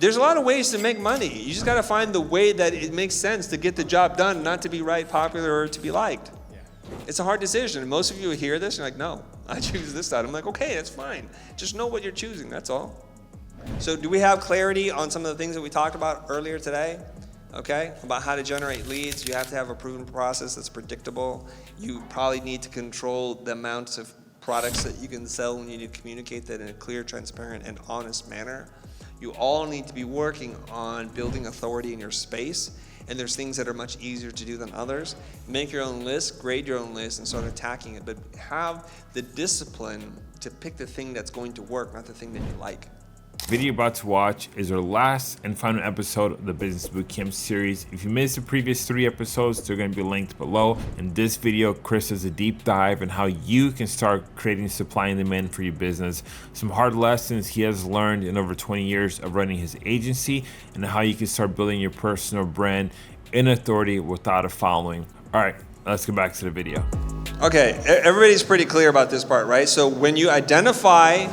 There's a lot of ways to make money. You just got to find the way that it makes sense to get the job done, not to be right, popular, or to be liked. Yeah. It's a hard decision. And most of you hear this, you're like, no, I choose this side. I'm like, okay, that's fine. Just know what you're choosing, that's all. So do we have clarity on some of the things that we talked about earlier today? Okay, about how to generate leads. You have to have a proven process that's predictable. You probably need to control the amounts of products that you can sell, and you need to communicate that in a clear, transparent, and honest manner. You all need to be working on building authority in your space, and there's things that are much easier to do than others. Make your own list, grade your own list, and start attacking it, but have the discipline to pick the thing that's going to work, not the thing that you like. The video you're about to watch is our last and final episode of the Business Bootcamp series. If you missed the previous 3 episodes, they're going to be linked below. In this video, Chris does a deep dive on how you can start creating supply and demand for your business, some hard lessons he has learned in over 20 years of running his agency, and how you can start building your personal brand in authority without a following. All right, let's get back to the video. Okay, everybody's pretty clear about this part, right? So when you identify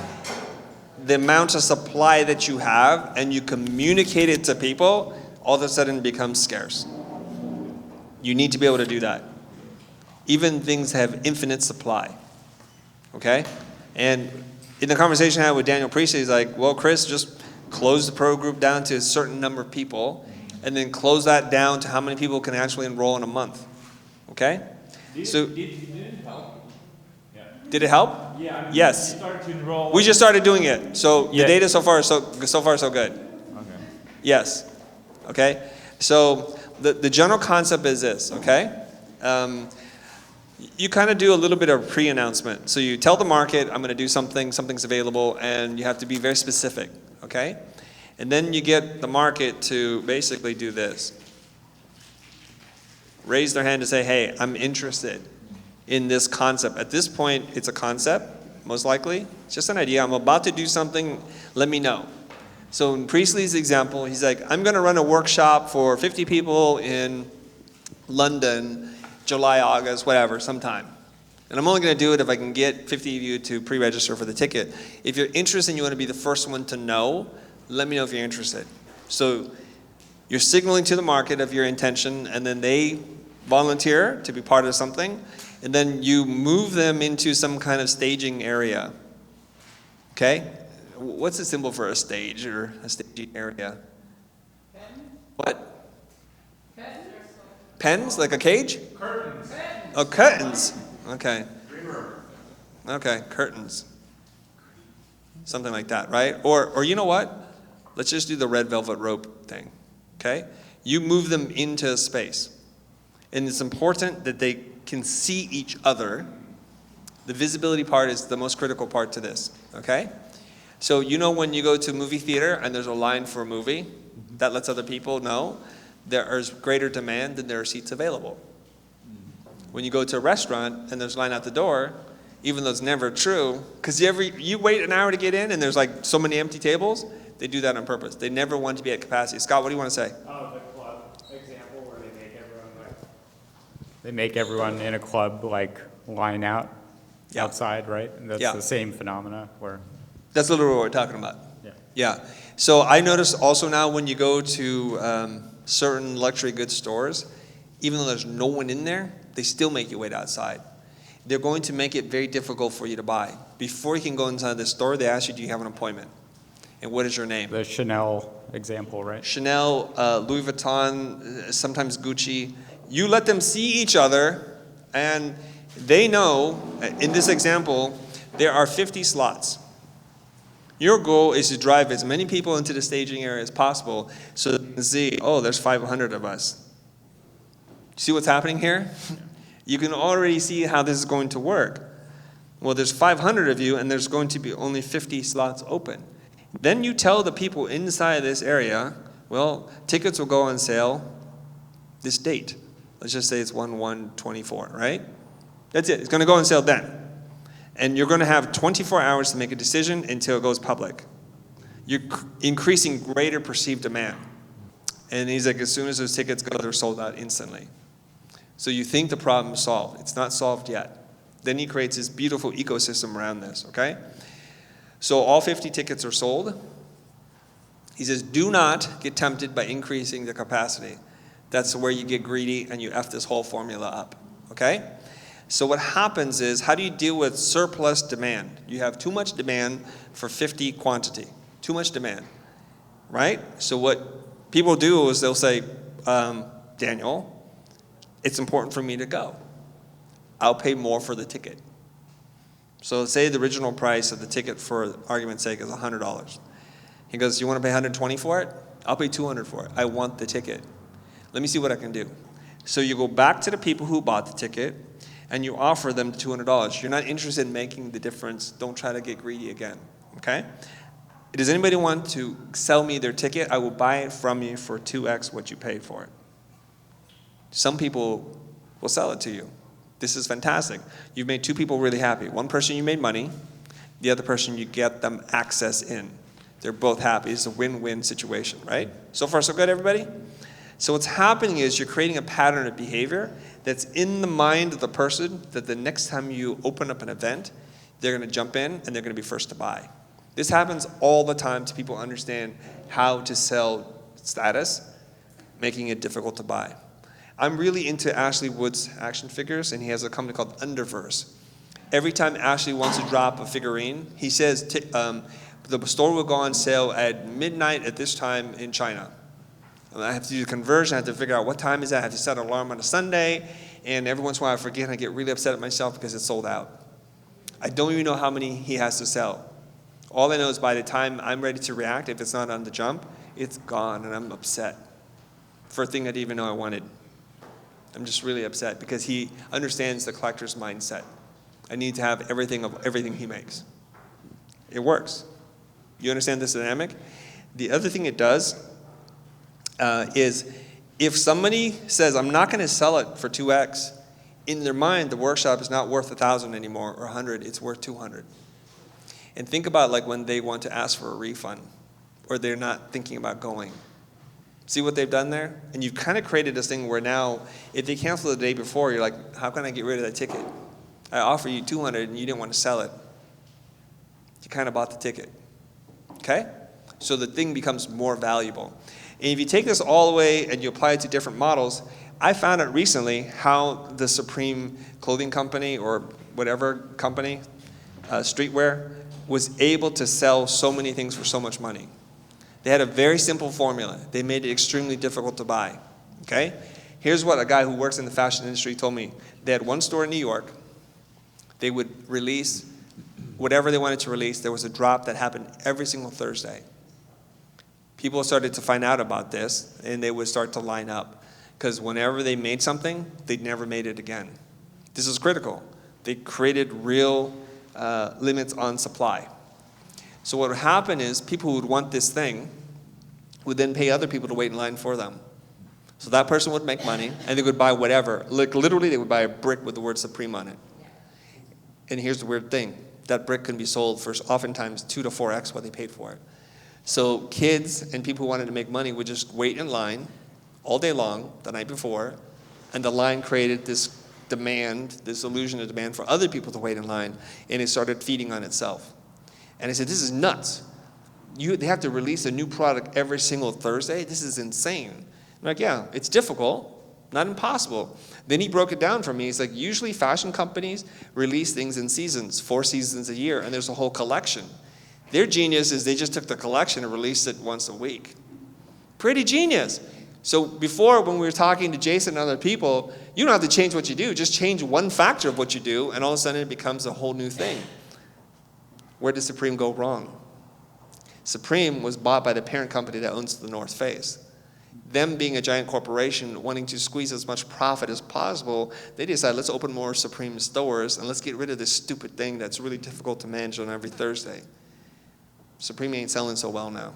the amount of supply that you have and you communicate it to people, all of a sudden it becomes scarce. You need to be able to do that. Even things have infinite supply. Okay? And in the conversation I had with Daniel Priestley, he's like, well, Chris, just close the pro group down to a certain number of people and then close that down to how many people can actually enroll in a month. Okay? Did it help? Did it help? Yeah. I mean, yes. We just started doing it. So the data so far so good. Okay. Yes. Okay. So the general concept is this. Okay. You kind of do a little bit of pre-announcement. So you tell the market, I'm going to do something. Something's available, and you have to be very specific. Okay. And then you get the market to basically do this. Raise their hand to say, hey, I'm interested in this concept. At this point, it's a concept, most likely. It's just an idea. I'm about to do something, let me know. So in Priestley's example, he's like, I'm gonna run a workshop for 50 people in London, July, August, whatever, sometime. And I'm only gonna do it if I can get 50 of you to pre-register for the ticket. If you're interested and you wanna be the first one to know, let me know if you're interested. So you're signaling to the market of your intention, and then they volunteer to be part of something. And then you move them into some kind of staging area. Okay? What's the symbol for a stage or a staging area? Pen? What? Pen? Pens? Like a cage? Curtains. Oh, curtains. Okay. Okay, curtains. Something like that, right? Or you know what? Let's just do the red velvet rope thing. Okay? You move them into a space. And it's important that they can see each other. The visibility part is the most critical part to this, okay? So you know when you go to a movie theater and there's a line for a movie, that lets other people know there is greater demand than there are seats available. When you go to a restaurant and there's a line out the door, even though it's never true, because you wait an hour to get in and there's like so many empty tables, they do that on purpose. They never want to be at capacity. Scott, what do you want to say? The club example where they make everyone in a club like line out outside, right? And that's the same phenomena where. That's literally what we're talking about. Yeah. Yeah. So I notice also now when you go to certain luxury goods stores, even though there's no one in there, they still make you wait outside. They're going to make it very difficult for you to buy. Before you can go inside the store, they ask you, do you have an appointment? And what is your name? The Chanel example, right? Chanel, Louis Vuitton, sometimes Gucci. You let them see each other, and they know, in this example, there are 50 slots. Your goal is to drive as many people into the staging area as possible so they can see, oh, there's 500 of us. See what's happening here? You can already see how this is going to work. Well, there's 500 of you, and there's going to be only 50 slots open. Then you tell the people inside this area, well, tickets will go on sale this date. Let's just say it's 1/1/24, right? That's it. It's going to go on sale then. And you're going to have 24 hours to make a decision until it goes public. You're increasing greater perceived demand. And he's like, as soon as those tickets go, they're sold out instantly. So you think the problem is solved. It's not solved yet. Then he creates this beautiful ecosystem around this, okay? So all 50 tickets are sold. He says, do not get tempted by increasing the capacity. That's where you get greedy and you F this whole formula up, okay? So what happens is, how do you deal with surplus demand? You have too much demand for 50 quantity, too much demand, right? So what people do is they'll say, Daniel, it's important for me to go. I'll pay more for the ticket. So say the original price of the ticket, for argument's sake, is $100. He goes, you want to pay $120 for it? I'll pay $200 for it. I want the ticket. Let me see what I can do. So you go back to the people who bought the ticket, and you offer them $200. You're not interested in making the difference. Don't try to get greedy again, okay? Does anybody want to sell me their ticket? I will buy it from you for 2x what you paid for it. Some people will sell it to you. This is fantastic. You've made two people really happy. One person you made money, the other person you get them access in. They're both happy. It's a win-win situation, right? So far so good, everybody? So what's happening is you're creating a pattern of behavior that's in the mind of the person that the next time you open up an event, they're going to jump in and they're going to be first to buy. This happens all the time to people who understand how to sell status, making it difficult to buy. I'm really into Ashley Wood's action figures, and he has a company called Underverse. Every time Ashley wants to drop a figurine, he says the store will go on sale at midnight at this time in China. And I have to do the conversion. I have to figure out what time is that. I have to set an alarm on a Sunday. And every once in a while I forget and I get really upset at myself because it's sold out. I don't even know how many he has to sell. All I know is by the time I'm ready to react, if it's not on the jump, it's gone and I'm upset for a thing I didn't even know I wanted. I'm just really upset because he understands the collector's mindset. I need to have everything of everything he makes. It works. You understand this dynamic? The other thing it does is if somebody says, I'm not going to sell it for 2x, in their mind, the workshop is not worth 1,000 anymore or 100, it's worth 200. And think about like when they want to ask for a refund or they're not thinking about going. See what they've done there? And you've kind of created this thing where now, if they cancel the day before, you're like, how can I get rid of that ticket? I offer you 200 and you didn't want to sell it. You kind of bought the ticket, okay? So the thing becomes more valuable. And if you take this all the way and you apply it to different models, I found out recently how the Supreme clothing company or whatever company, streetwear, was able to sell so many things for so much money. They had a very simple formula. They made it extremely difficult to buy, okay? Here's what a guy who works in the fashion industry told me. They had one store in New York. They would release whatever they wanted to release. There was a drop that happened every single Thursday. People started to find out about this, and they would start to line up. Because whenever they made something, they never made it again. This is critical. They created real limits on supply. So what would happen is people who would want this thing would then pay other people to wait in line for them. So that person would make money, and they would buy whatever. Like literally, they would buy a brick with the word Supreme on it. And here's the weird thing. That brick can be sold for oftentimes 2 to 4x what they paid for it. So kids and people who wanted to make money would just wait in line all day long the night before, and the line created this demand, this illusion of demand for other people to wait in line, and it started feeding on itself. And I said, this is nuts. They have to release a new product every single Thursday? This is insane. I'm like, yeah, it's difficult, not impossible. Then he broke it down for me. He's like, usually fashion companies release things in seasons, 4 seasons a year, and there's a whole collection. Their genius is they just took the collection and released it once a week. Pretty genius. So before, when we were talking to Jason and other people, you don't have to change what you do. Just change one factor of what you do, and all of a sudden it becomes a whole new thing. Where did Supreme go wrong? Supreme was bought by the parent company that owns the North Face. Them being a giant corporation, wanting to squeeze as much profit as possible, they decided, let's open more Supreme stores, and let's get rid of this stupid thing that's really difficult to manage on every Thursday. Supreme ain't selling so well now.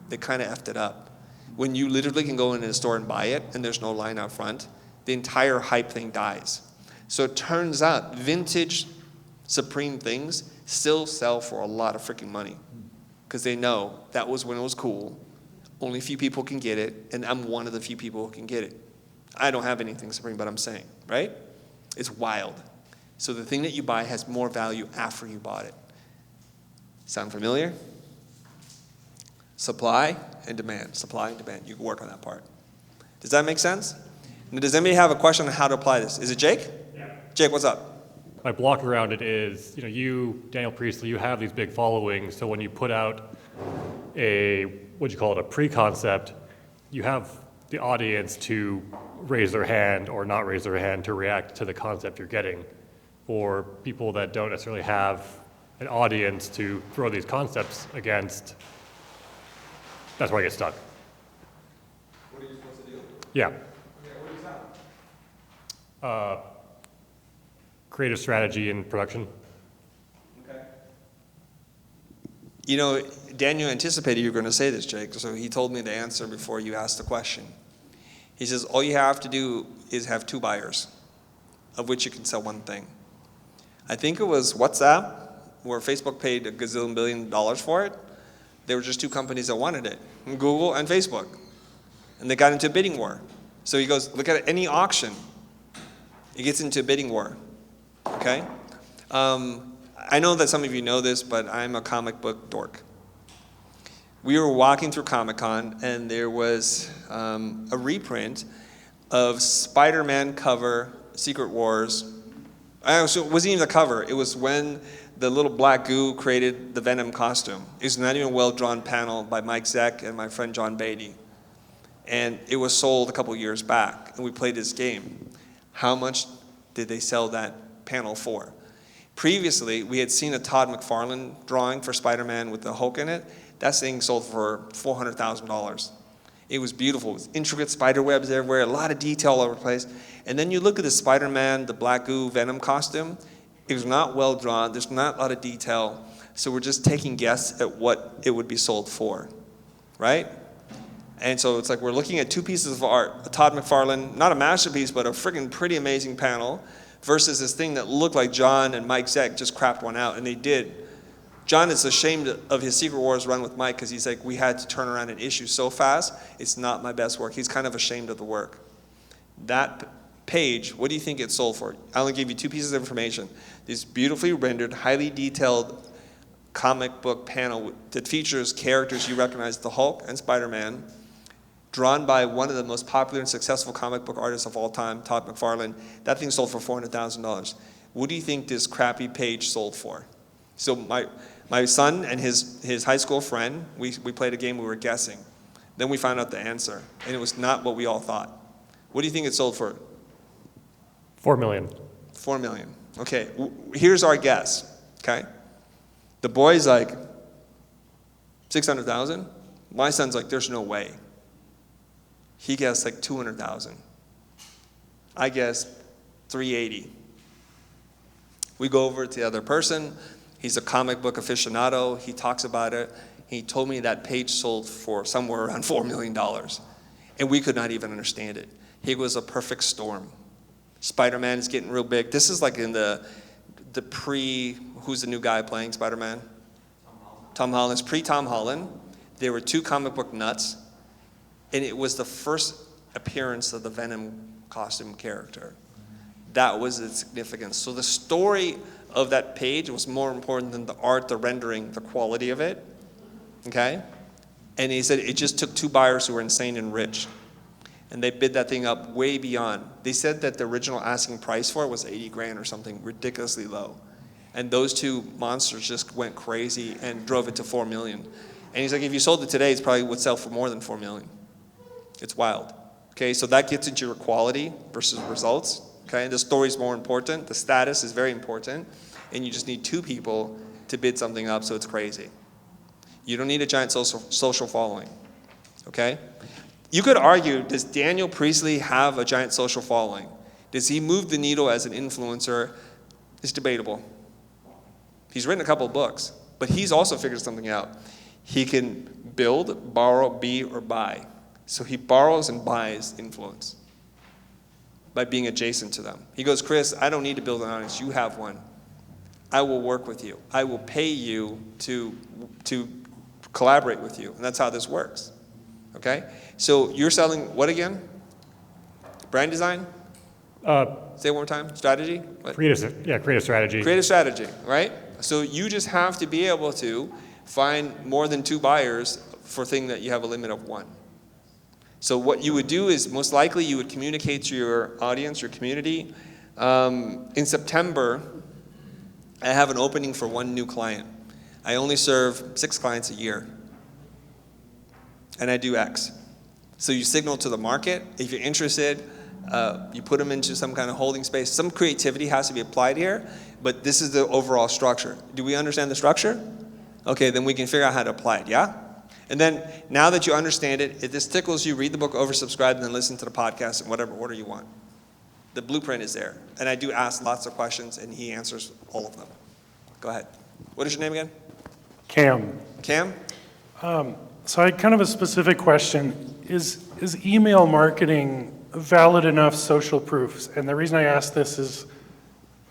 They kind of effed it up. When you literally can go into a store and buy it, and there's no line out front, the entire hype thing dies. So it turns out vintage Supreme things still sell for a lot of freaking money because they know that was when it was cool. Only a few people can get it, and I'm one of the few people who can get it. I don't have anything Supreme, but I'm saying, right? It's wild. So the thing that you buy has more value after you bought it. Sound familiar? Supply and demand. Supply and demand. You can work on that part. Does that make sense? Now, does anybody have a question on how to apply this? Is it Jake? Yeah. Jake, what's up? My block around it is, you, Daniel Priestley, you have these big followings, so when you put out a pre-concept, you have the audience to raise their hand or not raise their hand to react to the concept you're getting. For people that don't necessarily have an audience to throw these concepts against, that's where I get stuck. What are you supposed to do? Yeah. Okay, what is that? Creative strategy and production. Okay. You know, Daniel anticipated you were going to say this, Jake, so he told me the answer before you asked the question. He says, all you have to do is have 2 buyers, of which you can sell one thing. I think it was WhatsApp, where Facebook paid $1 gazillion billion for it. There were just 2 companies that wanted it, Google and Facebook. And they got into a bidding war. So he goes, look at any auction. It gets into a bidding war. Okay? I know that some of you know this, but I'm a comic book dork. We were walking through Comic-Con, and there was a reprint of Spider-Man cover, Secret Wars. So it wasn't even the cover. It was when the little black goo created the Venom costume. It was not even a well-drawn panel by Mike Zeck and my friend John Beatty. And it was sold a couple years back, and we played this game. How much did they sell that panel for? Previously, we had seen a Todd McFarlane drawing for Spider-Man with the Hulk in it. That thing sold for $400,000. It was beautiful. It was intricate spider webs everywhere, a lot of detail all over the place. And then you look at the Spider-Man, the black goo Venom costume. It was not well drawn. There's not a lot of detail. So we're just taking guess at what it would be sold for, right? And so it's like we're looking at 2 pieces of art, a Todd McFarlane, not a masterpiece, but a friggin' pretty amazing panel, versus this thing that looked like John and Mike Zeck just crapped one out, and they did. John is ashamed of his Secret Wars run with Mike because he's like, we had to turn around an issue so fast, it's not my best work. He's kind of ashamed of the work. That page, what do you think it sold for? I only gave you 2 pieces of information. This beautifully rendered, highly detailed comic book panel that features characters you recognize, the Hulk and Spider-Man, drawn by one of the most popular and successful comic book artists of all time, Todd McFarlane. That thing sold for $400,000. What do you think this crappy page sold for? So my son and his high school friend, we played a game, we were guessing. Then we found out the answer, and it was not what we all thought. What do you think it sold for? $4 million. $4 million. Okay, here's our guess, okay? The boy's like, 600,000? My son's like, there's no way. He guessed like 200,000. I guess 380. We go over to the other person. He's a comic book aficionado. He talks about it. He told me that page sold for somewhere around $4 million. And we could not even understand it. It was a perfect storm. Spider-Man is getting real big. This is like in the who's the new guy playing Spider-Man? Tom Holland. It's pre-Tom Holland. There were 2 comic book nuts. And it was the first appearance of the Venom costume character. That was its significance. So the story of that page was more important than the art, the rendering, the quality of it. Okay? And he said it just took 2 buyers who were insane and rich. And they bid that thing up way beyond. They said that the original asking price for it was 80 grand or something ridiculously low. And those 2 monsters just went crazy and drove it to 4 million. And he's like, if you sold it today, it probably would sell for more than 4 million. It's wild. Okay, so that gets into your quality versus results. Okay, the story's more important. The status is very important. And you just need 2 people to bid something up, so it's crazy. You don't need a giant social following. Okay? You could argue, does Daniel Priestley have a giant social following? Does he move the needle as an influencer? It's debatable. He's written a couple of books, but he's also figured something out. He can build, borrow, be, or buy. So he borrows and buys influence by being adjacent to them. He goes, Chris, I don't need to build an audience. You have one. I will work with you. I will pay you to collaborate with you. And that's how this works. Okay? So you're selling what again? Brand design? Say it one more time. Strategy? What? Creative strategy. Creative strategy, right? So you just have to be able to find more than 2 buyers for thing that you have a limit of 1. So what you would do is most likely you would communicate to your audience, your community. In September, I have an opening for 1 new client. I only serve 6 clients a year. And I do X. So you signal to the market. If you're interested, you put them into some kind of holding space. Some creativity has to be applied here, but this is the overall structure. Do we understand the structure? Okay, then we can figure out how to apply it, yeah? And then now that you understand it, if this tickles you, read the book, oversubscribe, and then listen to the podcast in whatever order you want. The blueprint is there. And I do ask lots of questions, and he answers all of them. Go ahead. What is your name again? Cam. Cam? So I had kind of a specific question. Is email marketing valid enough social proofs? And the reason I ask this is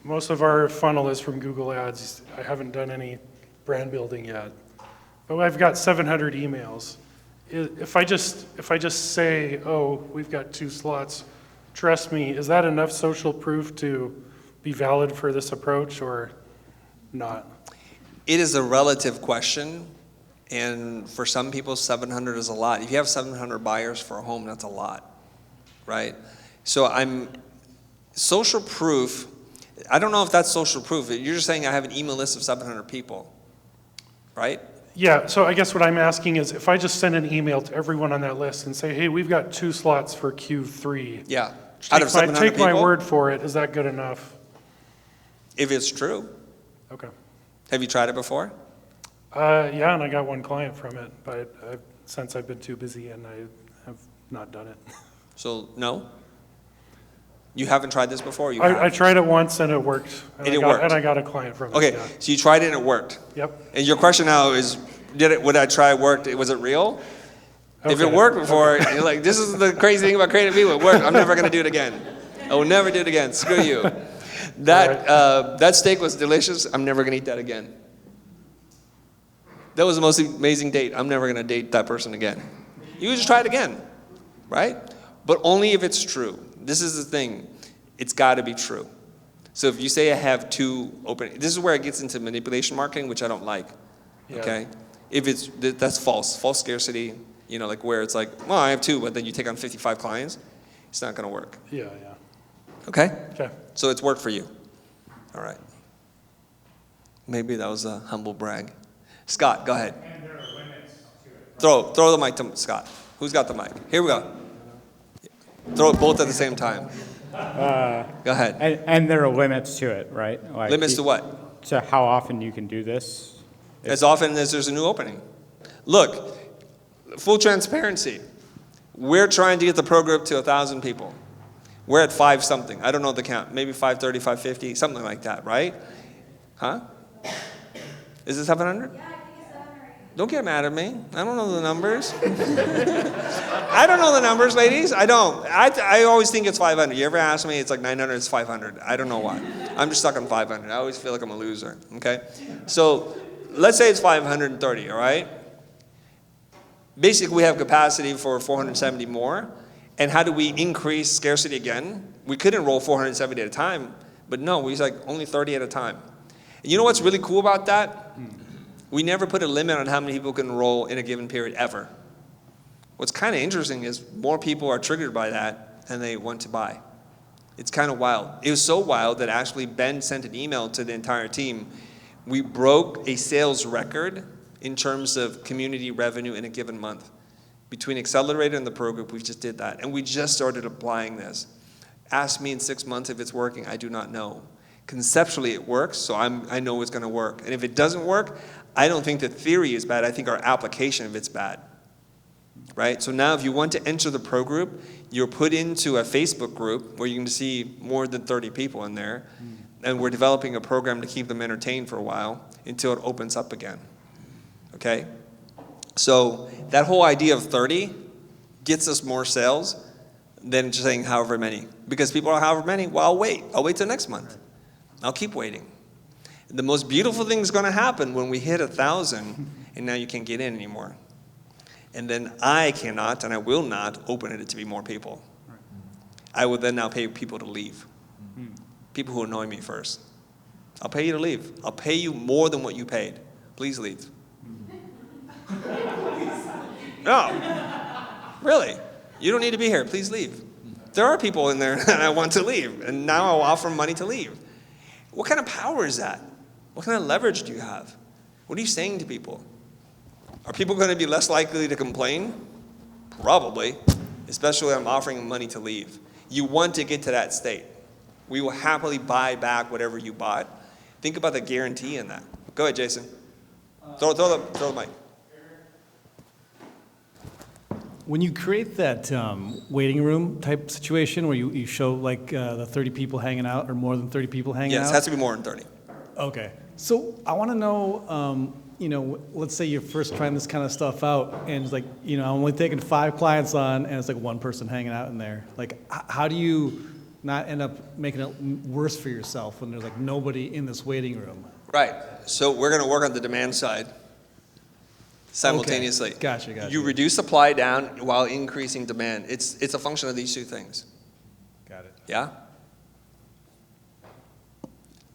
most of our funnel is from Google Ads. I haven't done any brand building yet. But I've got 700 emails. If I just say, oh, we've got 2 slots, trust me, is that enough social proof to be valid for this approach or not? It is a relative question. And for some people, 700 is a lot. If you have 700 buyers for a home, that's a lot, right? So social proof, I don't know if that's social proof. You're just saying I have an email list of 700 people, right? Yeah, so I guess what I'm asking is if I just send an email to everyone on that list and say, hey, we've got 2 slots for Q3. Yeah, out of 700 take my people? word for it, is that good enough? If it's true. Okay. Have you tried it before? Yeah, and I got 1 client from it, but since I've been too busy and I have not done it. So, no? You haven't tried this before? You I have? tried it once and it worked. And it worked? And I got a client from it. Okay, Yeah. so you tried it and it worked. Yep. And your question now is, would I try it worked? Was it real? If it Okay. worked before, you're like, this is the crazy thing about creative people. It worked. I'm never going to do it again. I will never do it again. Screw you. That steak was delicious. I'm never going to eat that again. That was the most amazing date. I'm never going to date that person again. You just try it again, right? But only if it's true. This is the thing. It's got to be true. So if you say I have 2 open, this is where it gets into manipulation marketing, which I don't like. Yeah. Okay? If that's false scarcity, like where it's like, well, I have 2, but then you take on 55 clients, it's not going to work. Yeah. Okay? Okay. So it's worked for you. All right. Maybe that was a humble brag. Scott, go ahead. And there are limits to it. Throw the mic to Scott. Who's got the mic? Here we go. Throw it both at the same time. Go ahead. And there are limits to it, right? Like Limits to what? To how often you can do this. As often as there's a new opening. Look, full transparency. We're trying to get the pro group to 1,000 people. We're at 5 something. I don't know the count. Maybe 530, 550, something like that, right? Huh? Is it 700? Yeah, I think it's 700. Don't get mad at me. I don't know the numbers. I don't know the numbers, ladies. I don't. I always think it's 500. You ever ask me, it's like 900, it's 500. I don't know why. I'm just stuck on 500. I always feel like I'm a loser, okay? So let's say it's 530, all right? Basically, we have capacity for 470 more. And how do we increase scarcity again? We could enroll 470 at a time, but no, we like only 30 at a time. And you know what's really cool about that? We never put a limit on how many people can enroll in a given period ever. What's kind of interesting is more people are triggered by that and they want to buy. It's kind of wild. It was so wild that actually Ben sent an email to the entire team. We broke a sales record in terms of community revenue in a given month. Between Accelerator and the Pro Group, we just did that. And we just started applying this. Ask me in 6 months if it's working. I do not know. Conceptually, it works, so I know it's going to work. And if it doesn't work, I don't think the theory is bad. I think our application of it's bad. Right? So now if you want to enter the Pro Group, you're put into a Facebook group where you can see more than 30 people in there. And we're developing a program to keep them entertained for a while until it opens up again. Okay? So that whole idea of 30 gets us more sales than just saying however many. Because people are however many, well, I'll wait. I'll wait till next month. I'll keep waiting. The most beautiful thing is going to happen when we hit 1,000 and now you can't get in anymore. And then I cannot and I will not open it to be more people. I will then now pay people to leave. People who annoy me first. I'll pay you to leave. I'll pay you more than what you paid. Please leave. No. Really. You don't need to be here. Please leave. There are people in there that I want to leave, and now I'll offer them money to leave. What kind of power is that? What kind of leverage do you have? What are you saying to people? Are people going to be less likely to complain? Probably, especially when I'm offering them money to leave. You want to get to that state. We will happily buy back whatever you bought. Think about the guarantee in that. Go ahead, Jason. Throw the mic. When you create that waiting room type situation where you show like the 30 people hanging out or more than 30 people hanging out? Yes, it has to be more than 30. Okay. So I want to know, let's say you're first trying this kind of stuff out and it's like, I'm only taking 5 clients on and it's like 1 person hanging out in there. Like, how do you not end up making it worse for yourself when there's like nobody in this waiting room? Right. So we're going to work on the demand side simultaneously. Okay. Gotcha. You reduce supply down while increasing demand. It's a function of these 2 things. Got it. Yeah?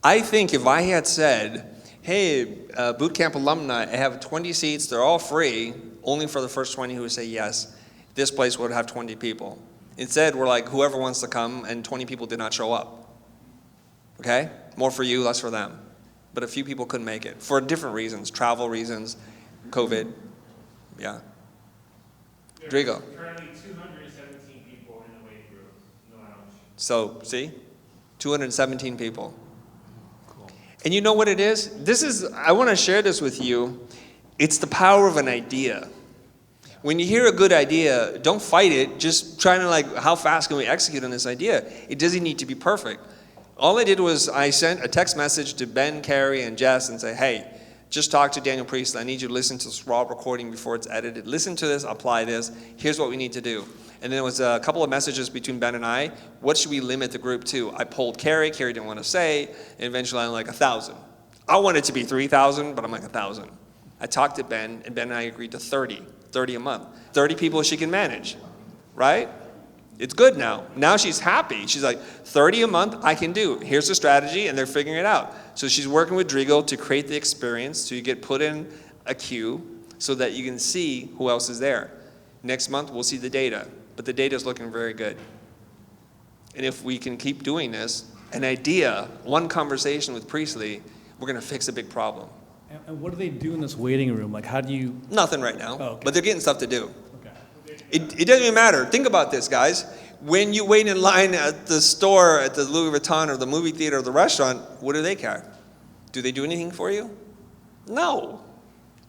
I think if I had said, hey, bootcamp alumni, I have 20 seats, they're all free, only for the first 20 who would say yes, this place would have 20 people. Instead, we're like, whoever wants to come, and 20 people did not show up. Okay? More for you, less for them. But a few people couldn't make it for different reasons, travel reasons, COVID. Yeah. Drigo. Currently 217 people in the waiting room, in the lounge. So, see? 217 people. Cool. And you know what it is? I want to share this with you. It's the power of an idea. When you hear a good idea, don't fight it. Just try to how fast can we execute on this idea? It doesn't need to be perfect. All I did was I sent a text message to Ben, Carrie, and Jess and say, hey, just talk to Daniel Priestley. I need you to listen to this raw recording before it's edited. Listen to this, apply this. Here's what we need to do. And then there was a couple of messages between Ben and I. What should we limit the group to? I polled Carrie. Carrie didn't want to say. And eventually I'm like 1,000. I wanted it to be 3,000, but I'm like 1,000. I talked to Ben, and Ben and I agreed to 30 a month. 30 people she can manage, right? It's good now. Now she's happy. She's like, 30 a month, I can do. Here's the strategy, and they're figuring it out. So she's working with Drigo to create the experience so you get put in a queue so that you can see who else is there. Next month, we'll see the data, but the data is looking very good. And if we can keep doing this, an idea, one conversation with Priestley, we're going to fix a big problem. And what do they do in this waiting room? Like, how do you... Nothing right now, okay. But they're getting stuff to do. Okay. It doesn't even matter. Think about this, guys. When you wait in line at the store, at the Louis Vuitton, or the movie theater, or the restaurant, what do they care? Do they do anything for you? No.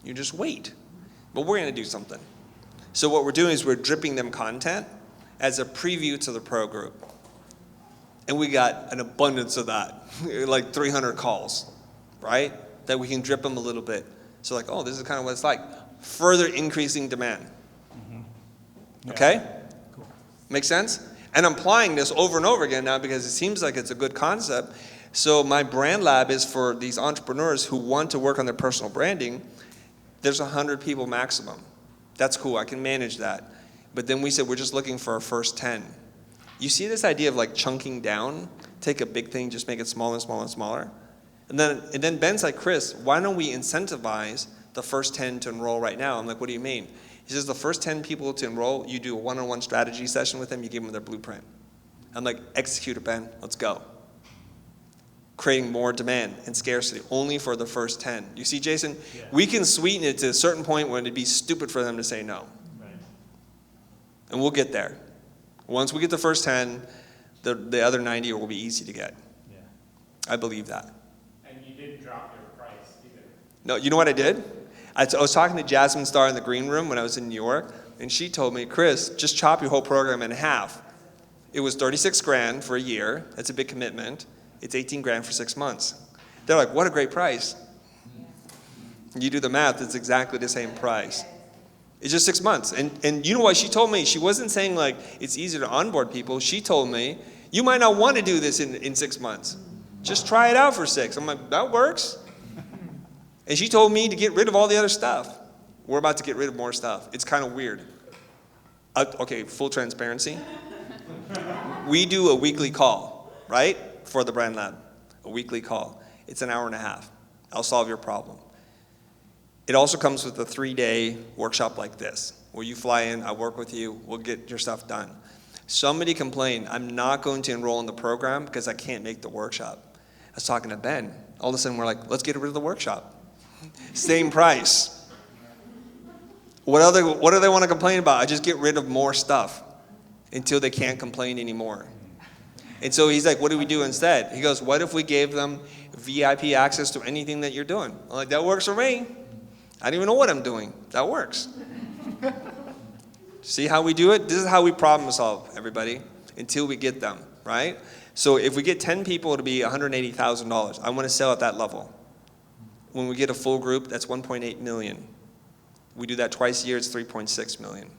You just wait. But we're going to do something. So what we're doing is we're dripping them content as a preview to the pro group. And we got an abundance of that, like 300 calls, right? That we can drip them a little bit. So like, oh, this is kind of what it's like. Further increasing demand. Mm-hmm. Yeah. Okay? Cool. Make sense? And I'm applying this over and over again now because it seems like it's a good concept. So my brand lab is for these entrepreneurs who want to work on their personal branding. There's 100 people maximum. That's cool, I can manage that. But then we said we're just looking for our first 10. You see this idea of like chunking down? Take a big thing, just make it smaller and smaller and smaller. And then Ben's like, Chris, why don't we incentivize the first 10 to enroll right now? I'm like, what do you mean? He says the first 10 people to enroll, you do a one-on-one strategy session with them, you give them their blueprint. I'm like, execute it, Ben, let's go. Creating more demand and scarcity only for the first 10. You see, Jason, yeah. We can sweeten it to a certain point when it'd be stupid for them to say no. Right. And we'll get there. Once we get the first 10, the other 90 will be easy to get. Yeah. I believe that. Drop your price either. No, you know what I did? I was talking to Jasmine Starr in the green room when I was in New York, and she told me, Chris, just chop your whole program in half. It was 36 grand for a year. That's a big commitment. It's 18 grand for 6 months. They're like, what a great price. You do the math, it's exactly the same price. It's just 6 months. And you know what she told me? She wasn't saying like it's easier to onboard people. She told me, you might not want to do this in 6 months. Just try it out for 6. I'm like, that works. And she told me to get rid of all the other stuff. We're about to get rid of more stuff. It's kind of weird. Okay, full transparency. We do a weekly call, right? For the Brand Lab. A weekly call. It's an hour and a half. I'll solve your problem. It also comes with a 3-day workshop like this, where you fly in, I work with you, we'll get your stuff done. Somebody complained, I'm not going to enroll in the program because I can't make the workshop. I was talking to Ben. All of a sudden we're like, let's get rid of the workshop. Same price. What do they want to complain about? I just get rid of more stuff until they can't complain anymore. And so he's like, what do we do instead? He goes, what if we gave them VIP access to anything that you're doing? I'm like, that works for me. I don't even know what I'm doing. That works. See how we do it? This is how we problem solve, everybody, until we get them, right? So if we get 10 people, it'll be $180,000. I want to sell at that level. When we get a full group, that's 1.8 million. We do that twice a year, it's 3.6 million.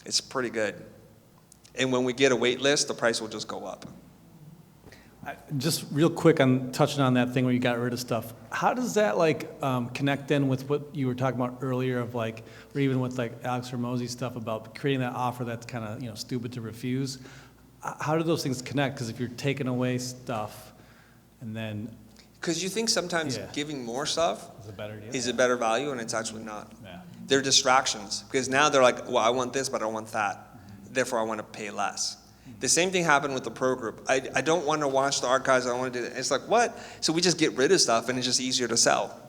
It's pretty good. And when we get a wait list, the price will just go up. Just real quick on touching on that thing where you got rid of stuff. How does that like connect in with what you were talking about earlier of like, or even with like Alex Hormozy's stuff about creating that offer that's kind of, you know, stupid to refuse? How do those things connect? Because if you're taking away stuff and then... Because you think sometimes giving more stuff is a better value, and it's actually not. Yeah. They're distractions. Because now they're like, well, I want this, but I don't want that. Therefore, I want to pay less. The same thing happened with the pro group. I don't want to watch the archives. I don't want to do that. It's like, what? So we just get rid of stuff, and it's just easier to sell.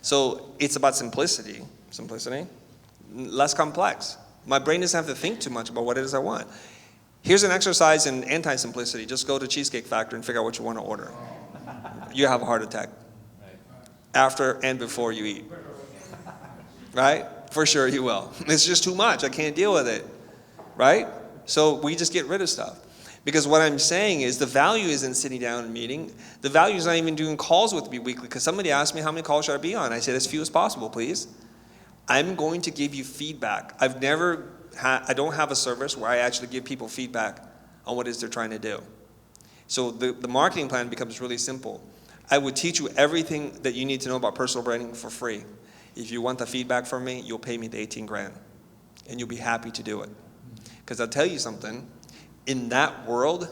So it's about simplicity. Simplicity. Less complex. My brain doesn't have to think too much about what it is I want. Here's an exercise in anti-simplicity. Just go to Cheesecake Factory and figure out what you want to order. You have a heart attack. After and before you eat. Right? For sure you will. It's just too much. I can't deal with it. Right? So we just get rid of stuff. Because what I'm saying is the value isn't sitting down and meeting. The value is not even doing calls with me weekly. Because somebody asked me how many calls should I be on. I said as few as possible, please. I'm going to give you feedback. I don't have a service where I actually give people feedback on what it is they're trying to do. So the marketing plan becomes really simple. I would teach you everything that you need to know about personal branding for free. If you want the feedback from me, you'll pay me the 18 grand. And you'll be happy to do it. Because I'll tell you something, in that world,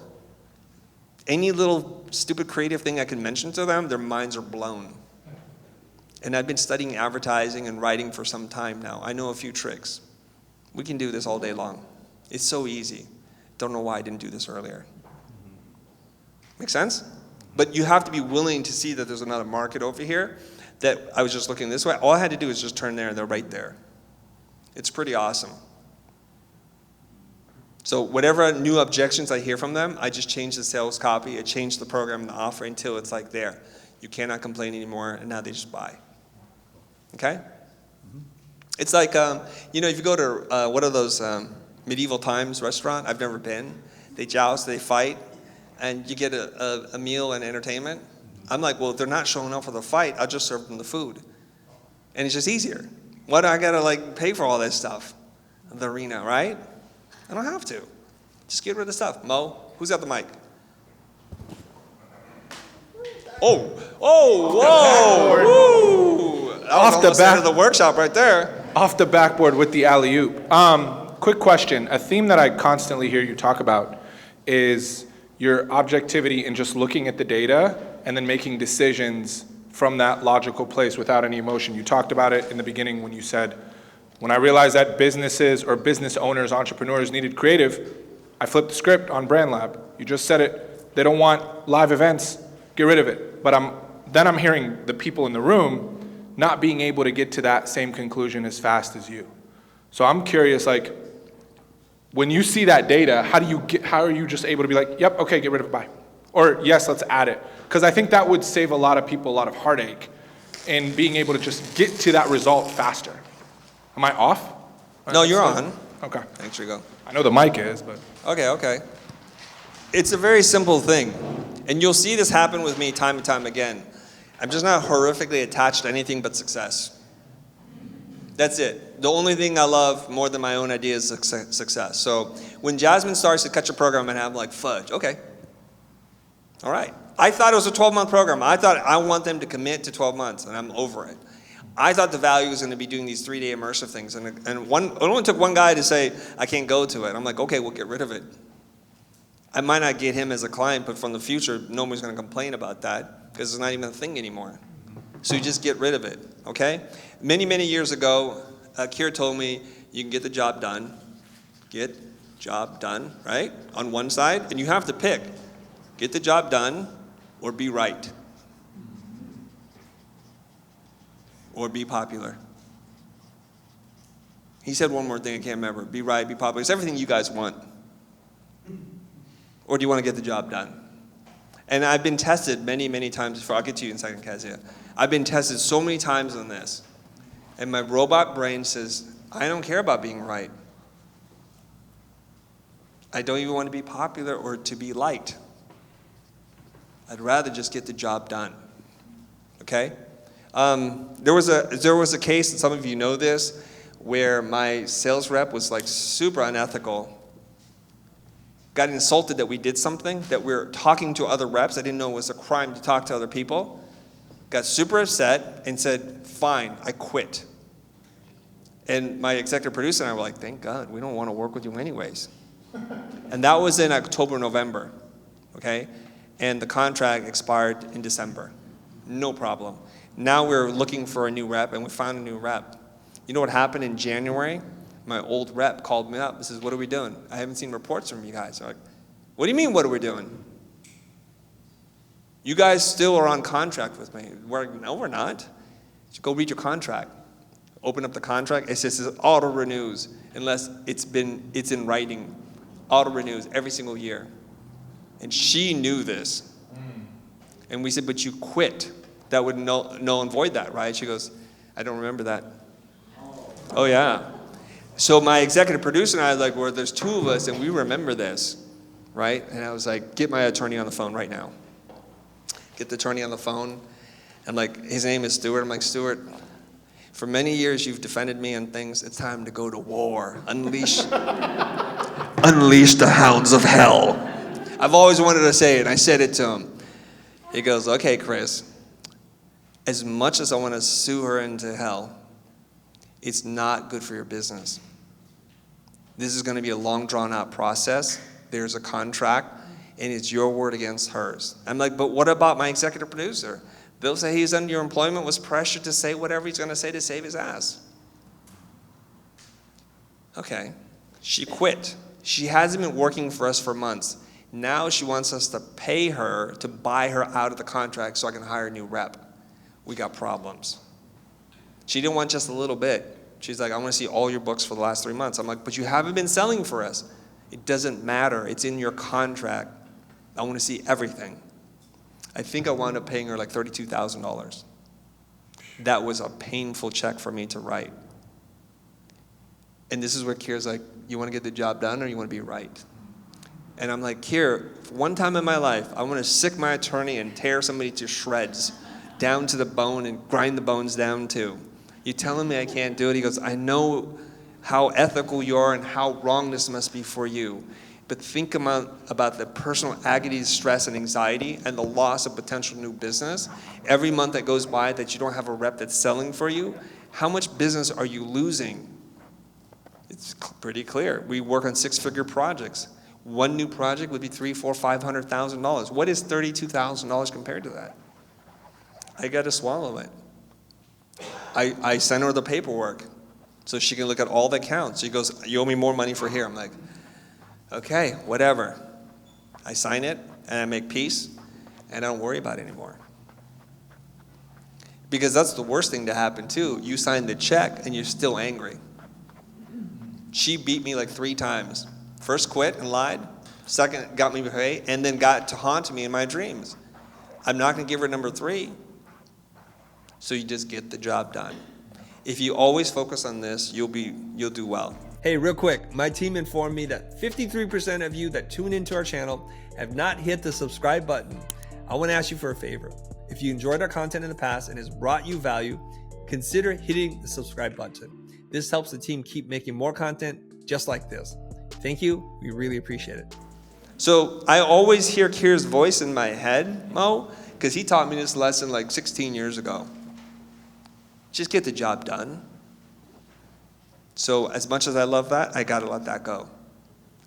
any little stupid creative thing I can mention to them, their minds are blown. And I've been studying advertising and writing for some time now. I know a few tricks. We can do this all day long. It's so easy. Don't know why I didn't do this earlier. Make sense? But you have to be willing to see that there's another market over here, that I was just looking this way. All I had to do is just turn there and they're right there. It's pretty awesome. So whatever new objections I hear from them, I just change the sales copy, I change the program and the offer until it's like there. You cannot complain anymore, and now they just buy. Okay? It's like, if you go to, what are those medieval times restaurant? I've never been. They joust, they fight, and you get a meal and entertainment. I'm like, well, if they're not showing up for the fight, I'll just serve them the food. And it's just easier. Why do I gotta pay for all this stuff? The arena, right? I don't have to. Just get rid of stuff. Mo, who's got the mic? Oh, whoa, woo! That was almost the end of the workshop right there. Off the backboard with the alley-oop. Quick question. A theme that I constantly hear you talk about is your objectivity in just looking at the data and then making decisions from that logical place without any emotion. You talked about it in the beginning when you said, when I realized that businesses or business owners, entrepreneurs needed creative, I flipped the script on Brand Lab. You just said it. They don't want live events. Get rid of it. But I'm hearing the people in the room not being able to get to that same conclusion as fast as you. So I'm curious, when you see that data, how are you just able to be like, yep, okay, get rid of it, bye. Or yes, let's add it. Because I think that would save a lot of people a lot of heartache in being able to just get to that result faster. Am I off? No, you're on. Okay. Thanks, Rigo. I know the mic is, but. Okay. It's a very simple thing. And you'll see this happen with me time and time again. I'm just not horrifically attached to anything but success. That's it. The only thing I love more than my own idea is success. So when Jasmine starts to cut your program and I'm like, fudge, okay. All right. I thought it was a 12-month program. I thought I want them to commit to 12 months, and I'm over it. I thought the value was going to be doing these 3-day immersive things. And it only took one guy to say, I can't go to it. I'm like, okay, we'll get rid of it. I might not get him as a client, but from the future, nobody's going to complain about that because it's not even a thing anymore. So you just get rid of it, okay? Many, many years ago, Kira told me, You can get the job done. Get job done, right? On one side, and you have to pick. Get the job done or be right. Or be popular. He said one more thing, I can't remember. Be right, be popular. It's everything you guys want. Or do you want to get the job done? And I've been tested many, many times before. I'll get to you in a second, Kezia. I've been tested so many times on this. And my robot brain says, I don't care about being right. I don't even want to be popular or to be liked. I'd rather just get the job done. Okay? There was a case, and some of you know this, where my sales rep was like super unethical. Got insulted that we did something, that we're talking to other reps. I didn't know it was a crime to talk to other people. Got super upset and said, fine, I quit. And my executive producer and I were like, thank God, we don't want to work with you anyways. And that was in October, November, okay? And the contract expired in December. No problem. Now we're looking for a new rep, and we found a new rep. You know what happened in January? My old rep called me up and says, what are we doing? I haven't seen reports from you guys. I'm like, what do you mean, what are we doing? You guys still are on contract with me. No, we're not. Go read your contract. Open up the contract. It says it auto renews unless it's in writing. Auto renews every single year. And she knew this. And we said, but you quit. That would null and void that, right? She goes, I don't remember that. Oh, yeah. So my executive producer and I was like, well, there's two of us, and we remember this, right? And I was like, get my attorney on the phone right now. Get the attorney on the phone. I'm like, his name is Stuart. I'm like, Stuart, for many years you've defended me on things. It's time to go to war. Unleash the hounds of hell. I've always wanted to say it, and I said it to him. He goes, okay, Chris, as much as I want to sue her into hell, it's not good for your business. This is going to be a long, drawn-out process. There's a contract, and it's your word against hers. I'm like, but what about my executive producer? They'll say he's under your employment, was pressured to say whatever he's going to say to save his ass. Okay. She quit. She hasn't been working for us for months. Now she wants us to pay her to buy her out of the contract so I can hire a new rep. We got problems. She didn't want just a little bit. She's like, I want to see all your books for the last 3 months. I'm like, but you haven't been selling for us. It doesn't matter. It's in your contract. I want to see everything. I think I wound up paying her like $32,000. That was a painful check for me to write. And this is where Kira's like, you want to get the job done or you want to be right? And I'm like, Kira, for one time in my life, I want to sick my attorney and tear somebody to shreds, down to the bone and grind the bones down too. You telling me I can't do it? He goes, I know how ethical you are and how wrong this must be for you. But think about the personal agony, stress, and anxiety and the loss of potential new business. Every month that goes by that you don't have a rep that's selling for you, how much business are you losing? It's pretty clear. We work on 6-figure projects. One new project would be $300,000, $400,000, $500,000. What is $32,000 compared to that? I got to swallow it. I sent her the paperwork so she can look at all the accounts. She goes, you owe me more money for here. I'm like, okay, whatever. I sign it, and I make peace, and I don't worry about it anymore. Because that's the worst thing to happen, too. You sign the check, and you're still angry. She beat me like 3 times. First quit and lied. Second, got me paid, and then got to haunt me in my dreams. I'm not going to give her number 3. So you just get the job done. If you always focus on this, you'll do well. Hey, real quick, my team informed me that 53% of you that tune into our channel have not hit the subscribe button. I want to ask you for a favor. If you enjoyed our content in the past and has brought you value, consider hitting the subscribe button. This helps the team keep making more content just like this. Thank you. We really appreciate it. So I always hear Kira's voice in my head, Mo, because he taught me this lesson like 16 years ago. Just get the job done. So as much as I love that, I got to let that go.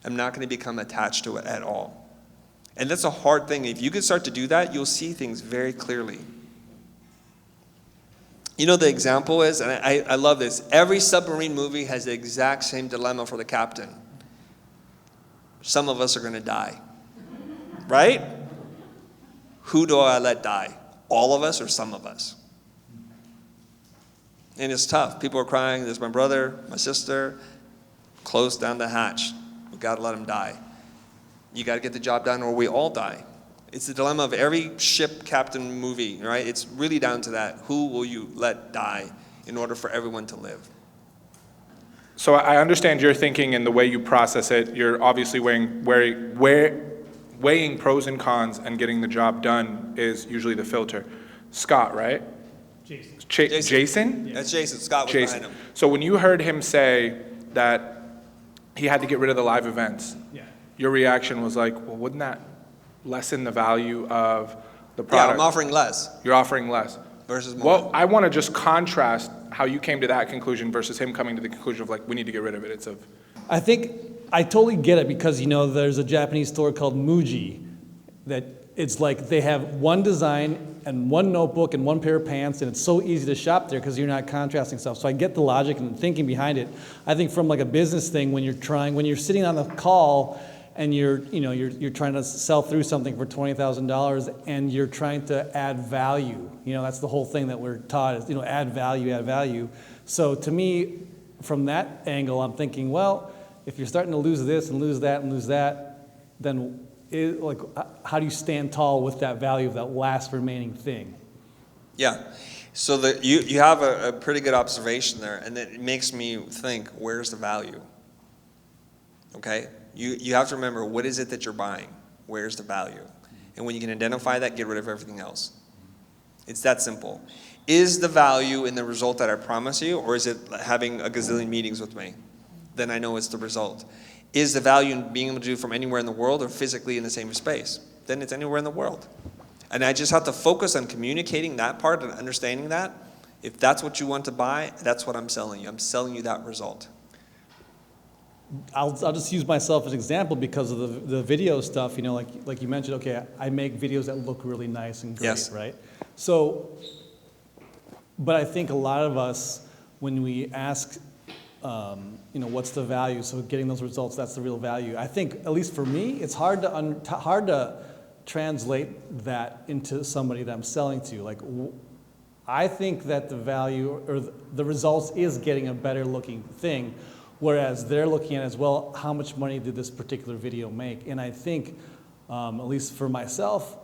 I'm not going to become attached to it at all. And that's a hard thing. If you can start to do that, you'll see things very clearly. You know, the example is, and I love this, every submarine movie has the exact same dilemma for the captain. Some of us are going to die, right? Who do I let die? All of us or some of us? And it's tough. People are crying. There's my brother, my sister. Close down the hatch. We've got to let them die. You got to get the job done or we all die. It's the dilemma of every ship captain movie, right? It's really down to that. Who will you let die in order for everyone to live? So I understand your thinking and the way you process it. You're obviously weighing pros and cons and getting the job done is usually the filter. Scott, right? Jason. Jason? That's Jason. Scott was Jason. behind him. So when you heard him say that he had to get rid of the live events, your reaction was like, well, wouldn't that lessen the value of the Yeah, product? I'm offering less You're offering less. versus more. Well, I want to just contrast how you came to that conclusion versus him coming to the conclusion of like, we need to get rid of it. It's I think I totally get it because, you know, there's a Japanese store called Muji that it's like they have one design and one notebook and one pair of pants, and it's so easy to shop there because you're not contrasting stuff. So I get the logic and the thinking behind it. I think from like a business thing, when you're sitting on the call and you're trying to sell through something for $20,000 and you're trying to add value. You know, that's the whole thing that we're taught is, add value. So to me, from that angle, I'm thinking, well, if you're starting to lose this and lose that and lose that, then how do you stand tall with that value of that last remaining thing? Yeah. So you have a pretty good observation there, and it makes me think, where's the value? Okay? You have to remember, what is it that you're buying? Where's the value? And when you can identify that, get rid of everything else. It's that simple. Is the value in the result that I promise you, or is it having a gazillion meetings with me? Then I know it's the result. Is the value in being able to do it from anywhere in the world or physically in the same space? Then it's anywhere in the world. And I just have to focus on communicating that part and understanding that. If that's what you want to buy, that's what I'm selling you. I'm selling you that result. I'll just use myself as an example because of the video stuff, like you mentioned, okay, I make videos that look really nice and great, Yes. right? So, but I think a lot of us, when we ask, what's the value, so getting those results, that's the real value. I think, at least for me, it's hard to translate that into somebody that I'm selling to. I think that the value or the results is getting a better looking thing, whereas they're looking at as well, how much money did this particular video make? And I think, at least for myself,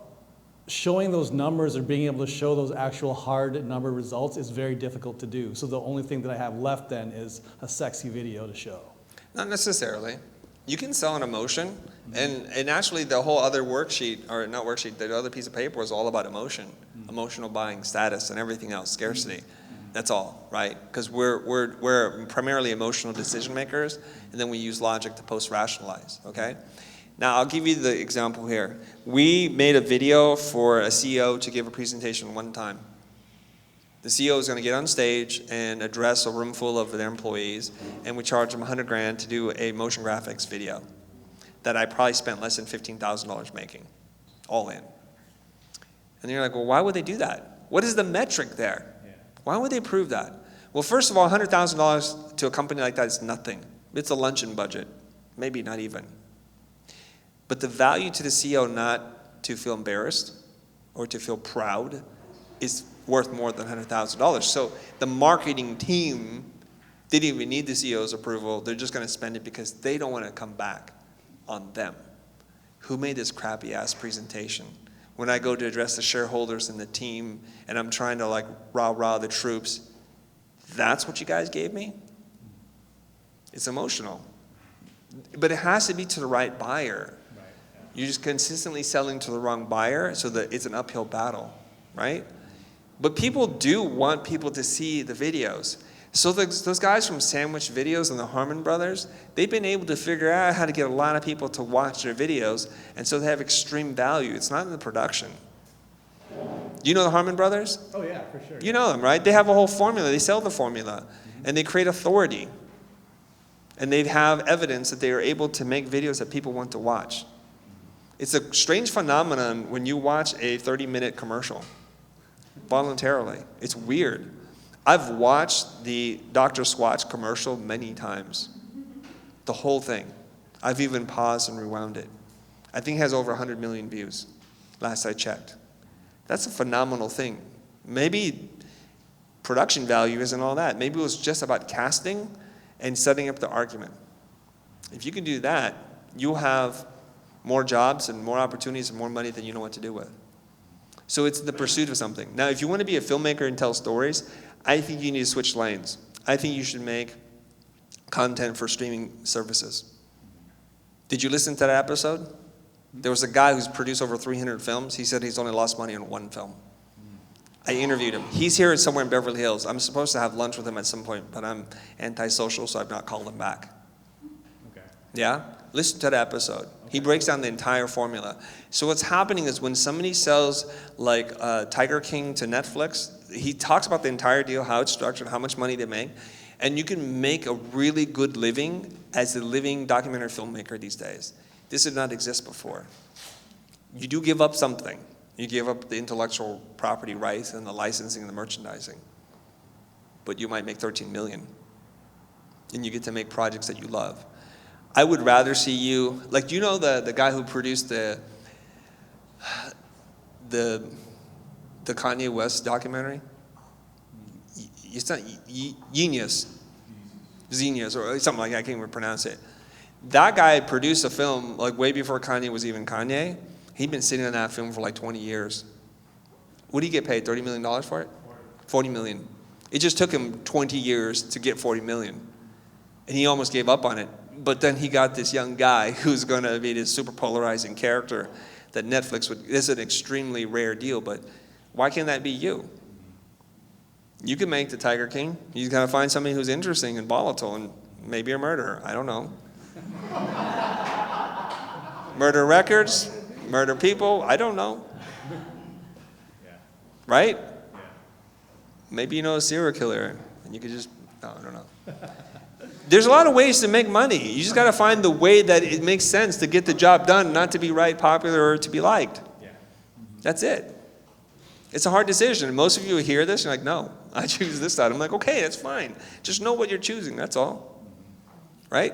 showing those numbers or being able to show those actual hard number results is very difficult to do. So the only thing that I have left then is a sexy video to show. Not necessarily. You can sell an emotion, and actually the whole other worksheet, or not worksheet, the other piece of paper was all about emotion, emotional buying, status, and everything else, scarcity. That's all, right? Because we're primarily emotional decision makers, and then we use logic to post-rationalize, okay? Now, I'll give you the example here. We made a video for a CEO to give a presentation one time. The CEO is going to get on stage and address a room full of their employees, and we charge them $100,000 to do a motion graphics video that I probably spent less than $15,000 making, all in. And you're like, well, why would they do that? What is the metric there? Why would they prove that? Well, first of all, $100,000 to a company like that is nothing. It's a luncheon budget, maybe not even. But the value to the CEO not to feel embarrassed or to feel proud is worth more than $100,000. So the marketing team didn't even need the CEO's approval. They're just going to spend it because they don't want to come back on them. Who made this crappy ass presentation? When I go to address the shareholders and the team and I'm trying to rah-rah the troops, that's what you guys gave me? It's emotional. But it has to be to the right buyer. You're just consistently selling to the wrong buyer so that it's an uphill battle, right? But people do want people to see the videos. So those guys from Sandwich Videos and the Harmon Brothers, they've been able to figure out how to get a lot of people to watch their videos, and so they have extreme value. It's not in the production. You know the Harmon Brothers? Oh yeah, for sure. You know them, right? They have a whole formula. They sell the formula, and they create authority. And they have evidence that they are able to make videos that people want to watch. It's a strange phenomenon when you watch a 30-minute commercial voluntarily. It's weird. I've watched the Dr. Swatch commercial many times. The whole thing. I've even paused and rewound it. I think it has over 100 million views, last I checked. That's a phenomenal thing. Maybe production value isn't all that. Maybe it was just about casting and setting up the argument. If you can do that, you'll have more jobs and more opportunities and more money than you know what to do with. So it's the pursuit of something. Now, if you want to be a filmmaker and tell stories, I think you need to switch lanes. I think you should make content for streaming services. Did you listen to that episode? There was a guy who's produced over 300 films. He said he's only lost money on one film. I interviewed him. He's here somewhere in Beverly Hills. I'm supposed to have lunch with him at some point, but I'm antisocial, so I've not called him back. Okay. Yeah? Listen to that episode. He breaks down the entire formula. So what's happening is when somebody sells like Tiger King to Netflix, he talks about the entire deal, how it's structured, how much money they make, and you can make a really good living as a living documentary filmmaker these days. This did not exist before. You do give up something. You give up the intellectual property rights and the licensing and the merchandising. But you might make 13 million. And you get to make projects that you love. I would rather see you, like, do you know the guy who produced the Kanye West documentary? It's not Genius, or something like that, I can't even pronounce it. That guy produced a film like way before Kanye was even Kanye. He'd been sitting on that film for like 20 years. What did he get paid, $30 million for it? 40 million. It just took him 20 years to get 40 million. And he almost gave up on it. But then he got this young guy who's going to be this super polarizing character that Netflix would, this is an extremely rare deal, but why can't that be you? You can make the Tiger King. You got to find somebody who's interesting and volatile and maybe a murderer. I don't know. Murder records, murder people, I don't know. Right? Maybe you know a serial killer and you could just, no, I don't know. There's a lot of ways to make money. You just got to find the way that it makes sense to get the job done, not to be right, popular, or to be liked. That's it. It's a hard decision. Most of you hear this, you're like, no, I choose this side. I'm like, okay, that's fine. Just know what you're choosing, that's all. Right?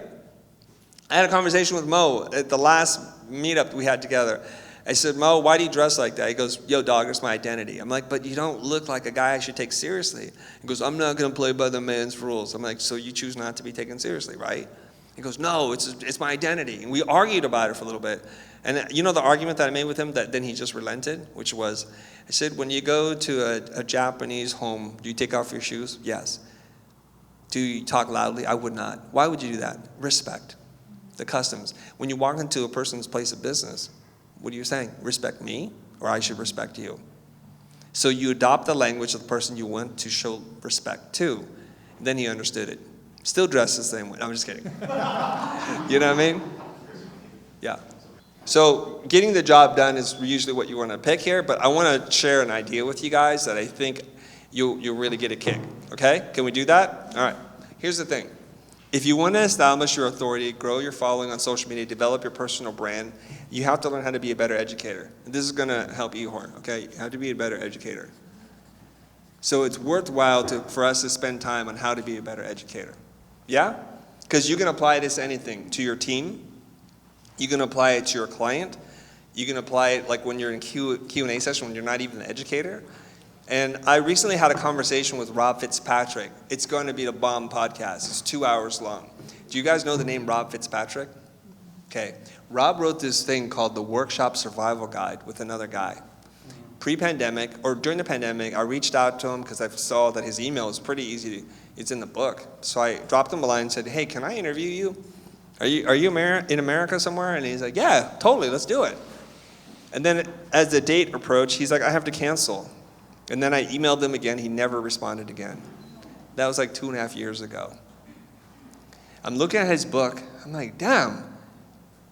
I had a conversation with Mo at the last meetup we had together. I said, Mo, why do you dress like that? He goes, yo, dog, it's my identity. I'm like, but you don't look like a guy I should take seriously. He goes, I'm not going to play by the man's rules. I'm like, so you choose not to be taken seriously, right? He goes, no, it's my identity. And we argued about it for a little bit. And you know the argument that I made with him that then he just relented, which was, I said, when you go to a Japanese home, do you take off your shoes? Yes. Do you talk loudly? I would not. Why would you do that? Respect the customs. When you walk into a person's place of business, what are you saying? Respect me, or I should respect you. So you adopt the language of the person you want to show respect to. Then he understood it. Still dressed the same way. I'm just kidding. You know what I mean? Yeah. So getting the job done is usually what you want to pick here, but I want to share an idea with you guys that I think you'll really get a kick. Okay? Can we do that? All right. Here's the thing. If you want to establish your authority, grow your following on social media, develop your personal brand, you have to learn how to be a better educator. And this is going to help Ehorn, okay? You have to be a better educator. So it's worthwhile for us to spend time on how to be a better educator. Yeah? Because you can apply this to anything, to your team. You can apply it to your client. You can apply it like when you're in Q&A session when you're not even an educator. And I recently had a conversation with Rob Fitzpatrick. It's going to be a bomb podcast. It's 2 hours long. Do you guys know the name Rob Fitzpatrick? Okay. Rob wrote this thing called the Workshop Survival Guide with another guy. Pre-pandemic, or during the pandemic, I reached out to him because I saw that his email is pretty easy. It's in the book. So I dropped him a line and said, hey, can I interview you? Are you in America somewhere? And he's like, yeah, totally, let's do it. And then as the date approached, he's like, I have to cancel. And then I emailed him again. He never responded again. That was like 2.5 years ago. I'm looking at his book. I'm like, damn,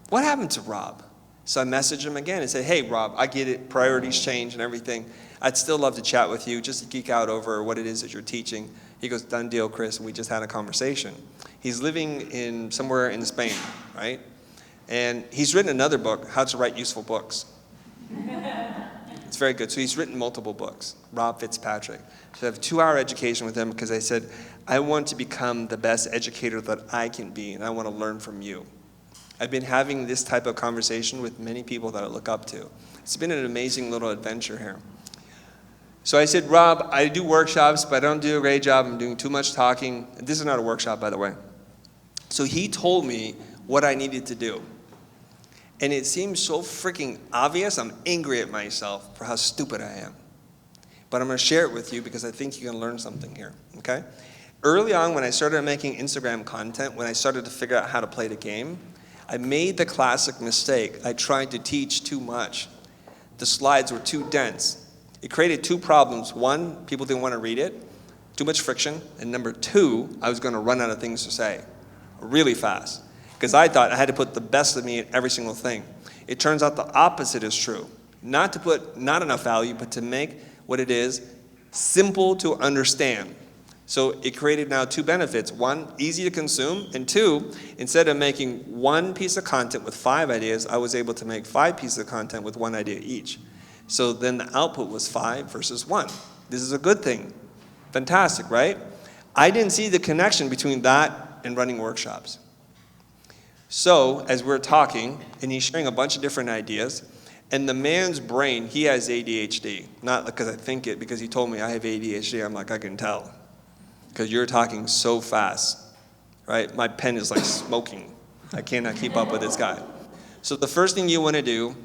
what happened to Rob? So I messaged him again and said, hey, Rob, I get it. Priorities change and everything. I'd still love to chat with you just to geek out over what it is that you're teaching. He goes, done deal, Chris. And we just had a conversation. He's living somewhere in Spain, right? And he's written another book, How to Write Useful Books. It's very good. So he's written multiple books, Rob Fitzpatrick. So I have a 2-hour education with him because I said, I want to become the best educator that I can be, and I want to learn from you. I've been having this type of conversation with many people that I look up to. It's been an amazing little adventure here. So I said, Rob, I do workshops, but I don't do a great job. I'm doing too much talking. This is not a workshop, by the way. So he told me what I needed to do. And it seems so freaking obvious. I'm angry at myself for how stupid I am. But I'm going to share it with you because I think you can learn something here, okay? Early on, when I started making Instagram content, when I started to figure out how to play the game, I made the classic mistake. I tried to teach too much. The slides were too dense. It created 2 problems. 1, people didn't want to read it, too much friction. And number 2, I was going to run out of things to say really fast because I thought I had to put the best of me in every single thing. It turns out the opposite is true. Not to put not enough value, but to make what it is simple to understand. So it created now 2 benefits. 1, easy to consume, and 2, instead of making 1 piece of content with 5 ideas, I was able to make 5 pieces of content with 1 idea each. So then the output was 5 versus 1. This is a good thing. Fantastic, right? I didn't see the connection between that and running workshops. So as we're talking, and he's sharing a bunch of different ideas, and the man's brain, he has ADHD. Not because I think it, because he told me I have ADHD. I'm like, I can tell. Because you're talking so fast, right? My pen is like smoking. I cannot keep up with this guy. So the first thing you want to do,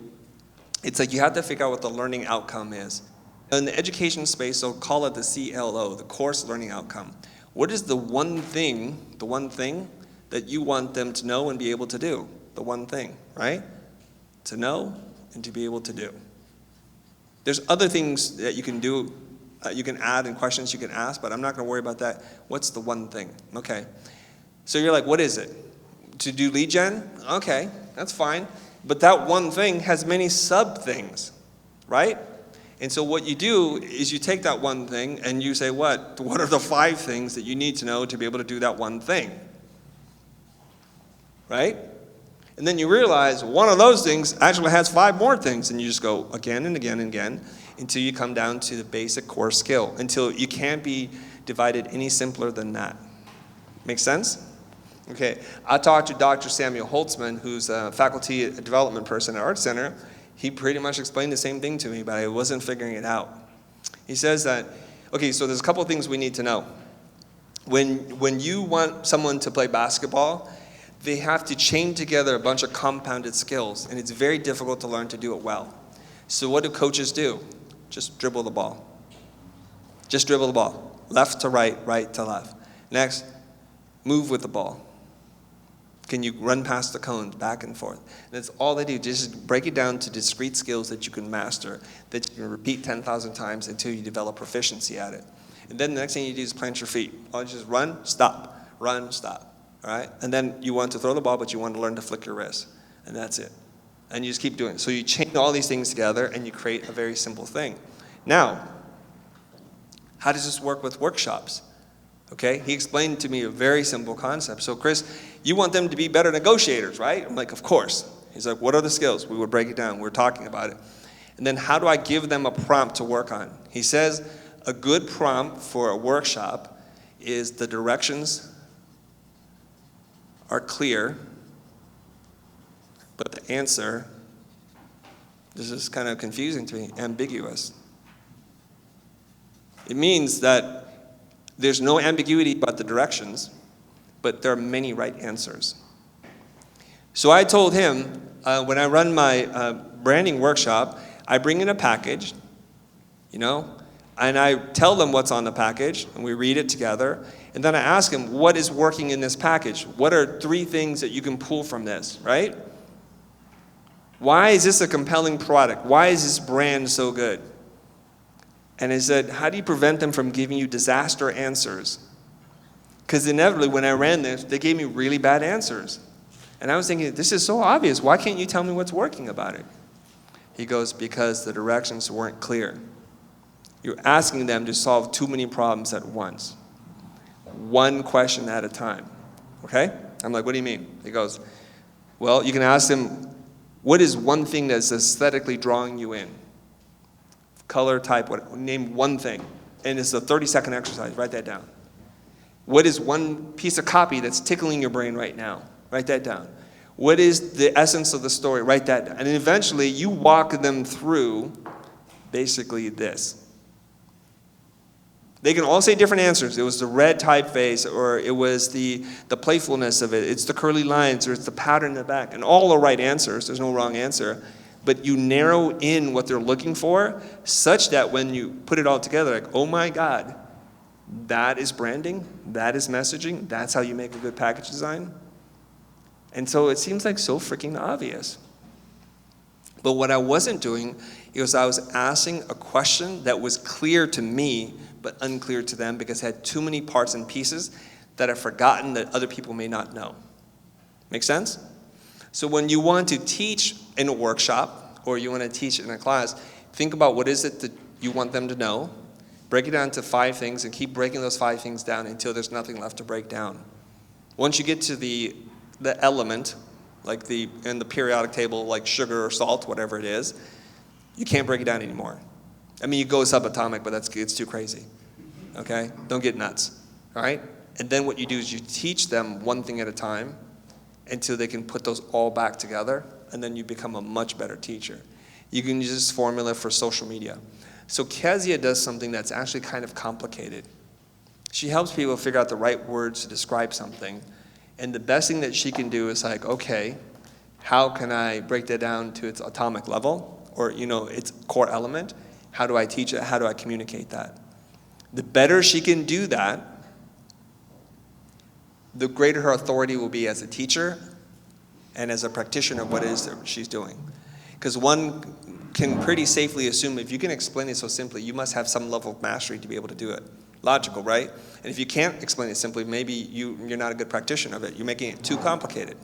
it's like you have to figure out what the learning outcome is. In the education space, they'll call it the CLO, the course learning outcome. What is the one thing that you want them to know and be able to do? The one thing, right? To know and to be able to do. There's other things that you can do, you can add and questions you can ask, but I'm not going to worry about that. What's the one thing? Okay. So you're like, what is it? To do lead gen? Okay, that's fine. But that one thing has many sub-things, right? And so what you do is you take that one thing and you say, what are the 5 things that you need to know to be able to do that one thing? Right? And then you realize one of those things actually has 5 more things, and you just go again and again and again until you come down to the basic core skill, until you can't be divided any simpler than that. Make sense? Okay, I talked to Dr. Samuel Holtzman, who's a faculty development person at Art Center. He pretty much explained the same thing to me, but I wasn't figuring it out. He says that, okay, so there's a couple things we need to know. When you want someone to play basketball, they have to chain together a bunch of compounded skills, and it's very difficult to learn to do it well. So what do coaches do? Just dribble the ball. Just dribble the ball. Left to right, right to left. Next, move with the ball. Can you run past the cones, back and forth? And that's all they do. Just break it down to discrete skills that you can master, that you can repeat 10,000 times until you develop proficiency at it. And then the next thing you do is plant your feet. All you just run, stop, all right? And then you want to throw the ball, but you want to learn to flick your wrist. And that's it. And you just keep doing it. So you chain all these things together and you create a very simple thing. Now, how does this work with workshops? Okay, he explained to me a very simple concept. So Chris, you want them to be better negotiators, right? I'm like, of course. He's like, what are the skills? We would break it down. We're talking about it. And then how do I give them a prompt to work on? He says a good prompt for a workshop is the directions are clear, but the answer, this is kind of confusing to me, ambiguous. It means that there's no ambiguity about the directions, but there are many right answers. So I told him, when I run my branding workshop, I bring in a package, and I tell them what's on the package, and we read it together, and then I ask him, what is working in this package? What are 3 things that you can pull from this, right? Why is this a compelling product? Why is this brand so good? And I said, how do you prevent them from giving you disaster answers? Because inevitably, when I ran this, they gave me really bad answers. And I was thinking, this is so obvious. Why can't you tell me what's working about it? He goes, because the directions weren't clear. You're asking them to solve too many problems at once. One question at a time. Okay? I'm like, what do you mean? He goes, well, you can ask them, what is one thing that's aesthetically drawing you in? color, type, what, name one thing. And it's a 30-second exercise. Write that down. What is one piece of copy that's tickling your brain right now? Write that down. What is the essence of the story? Write that down. And then eventually you walk them through basically this. They can all say different answers. It was the red typeface, or it was the playfulness of it. It's the curly lines, or it's the pattern in the back. And all are right answers. There's no wrong answer. But you narrow in what they're looking for such that when you put it all together, like, oh my God, that is branding, that is messaging, that's how you make a good package design. And so it seems like so freaking obvious. But what I wasn't doing is I was asking a question that was clear to me, but unclear to them because it had too many parts and pieces that I've forgotten that other people may not know. Make sense? So when you want to teach in a workshop or you want to teach in a class, think about what is it that you want them to know, break it down to 5 things and keep breaking those 5 things down until there's nothing left to break down. Once you get to the element, like in the periodic table, like sugar or salt, whatever it is, you can't break it down anymore. I mean, you go subatomic, but it's too crazy. Okay? Don't get nuts. All right? And then what you do is you teach them one thing at a time until they can put those all back together, and then you become a much better teacher. You can use this formula for social media. So Kezia does something that's actually kind of complicated. She helps people figure out the right words to describe something. And the best thing that she can do is like, okay, how can I break that down to its atomic level or, its core element? How do I teach it? How do I communicate that? The better she can do that, the greater her authority will be as a teacher and as a practitioner of what it is that she's doing. Because one can pretty safely assume if you can explain it so simply, you must have some level of mastery to be able to do it. Logical, right? And if you can't explain it simply, maybe you're not a good practitioner of it. You're making it too complicated.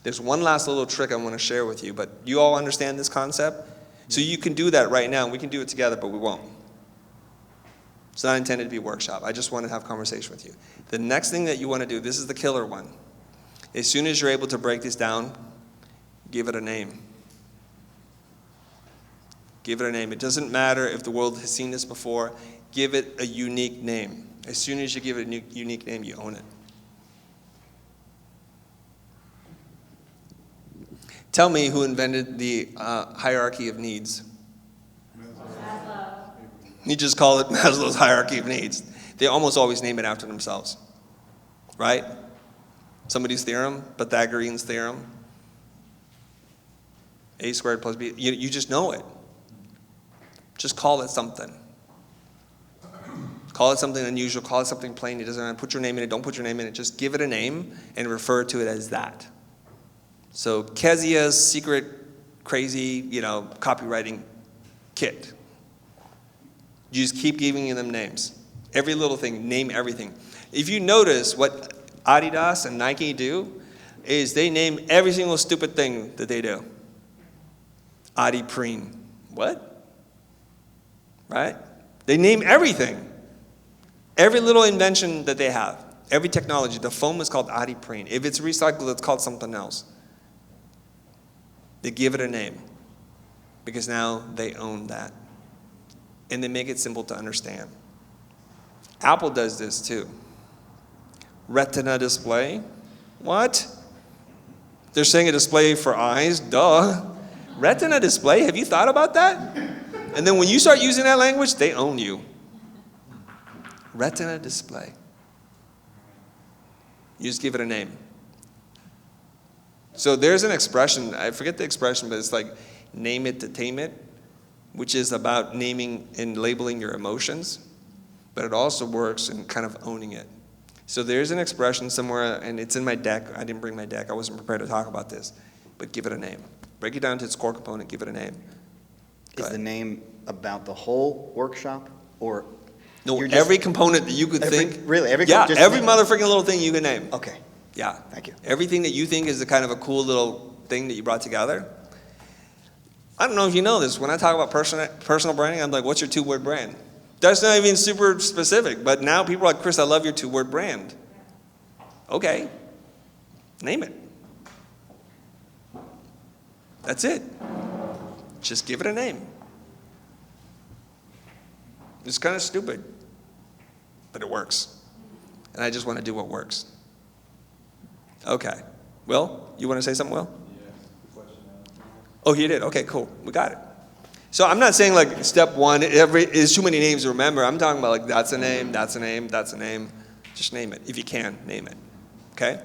There's one last little trick I want to share with you, but you all understand this concept? So you can do that right now. We can do it together, but we won't. It's not intended to be a workshop. I just want to have a conversation with you. The next thing that you want to do, this is the killer one. As soon as you're able to break this down, give it a name. Give it a name. It doesn't matter if the world has seen this before. Give it a unique name. As soon as you give it a unique name, you own it. Tell me who invented the hierarchy of needs. Maslow. You just call it Maslow's hierarchy of needs. They almost always name it after themselves, right? Somebody's theorem, Pythagorean's theorem, a squared plus b. You just know it. Just call it something. Call it something unusual. Call it something plain. It doesn't matter. Put your name in it. Don't put your name in it. Just give it a name and refer to it as that. So Kezia's secret, crazy, copywriting kit. You just keep giving them names. Every little thing, name everything. If you notice what Adidas and Nike do, is they name every single stupid thing that they do. Adiprene. What? Right? They name everything. Every little invention that they have. Every technology. The foam is called Adiprene. If it's recycled, it's called something else. They give it a name. Because now they own that. And they make it simple to understand. Apple does this too. Retina display? What? They're saying a display for eyes? Duh. Retina display? Have you thought about that? And then when you start using that language, they own you. Retina display. You just give it a name. So there's an expression, I forget the expression, but it's like name it to tame it, which is about naming and labeling your emotions, but it also works in kind of owning it. So there's an expression somewhere, and it's in my deck. I didn't bring my deck. I wasn't prepared to talk about this, but give it a name. Break it down to its core component, give it a name. Is the name about the whole workshop, or? No, every component that you could think. Really, every Yeah, just every motherfucking little thing you can name. Okay. Yeah. Thank you. Everything that you think is a kind of a cool little thing that you brought together. I don't know if you know this. When I talk about personal branding, I'm like, what's your 2-word brand? That's not even super specific, but now people are like, Chris, I love your 2-word brand. Okay. Name it. That's it. Just give it a name. It's kind of stupid, but it works. And I just want to do what works. Okay. Will, you want to say something, Will? Oh, you did? Okay, cool. We got it. So I'm not saying like step one, is too many names to remember. I'm talking about like that's a name, that's a name, that's a name. Just name it. If you can, name it. Okay?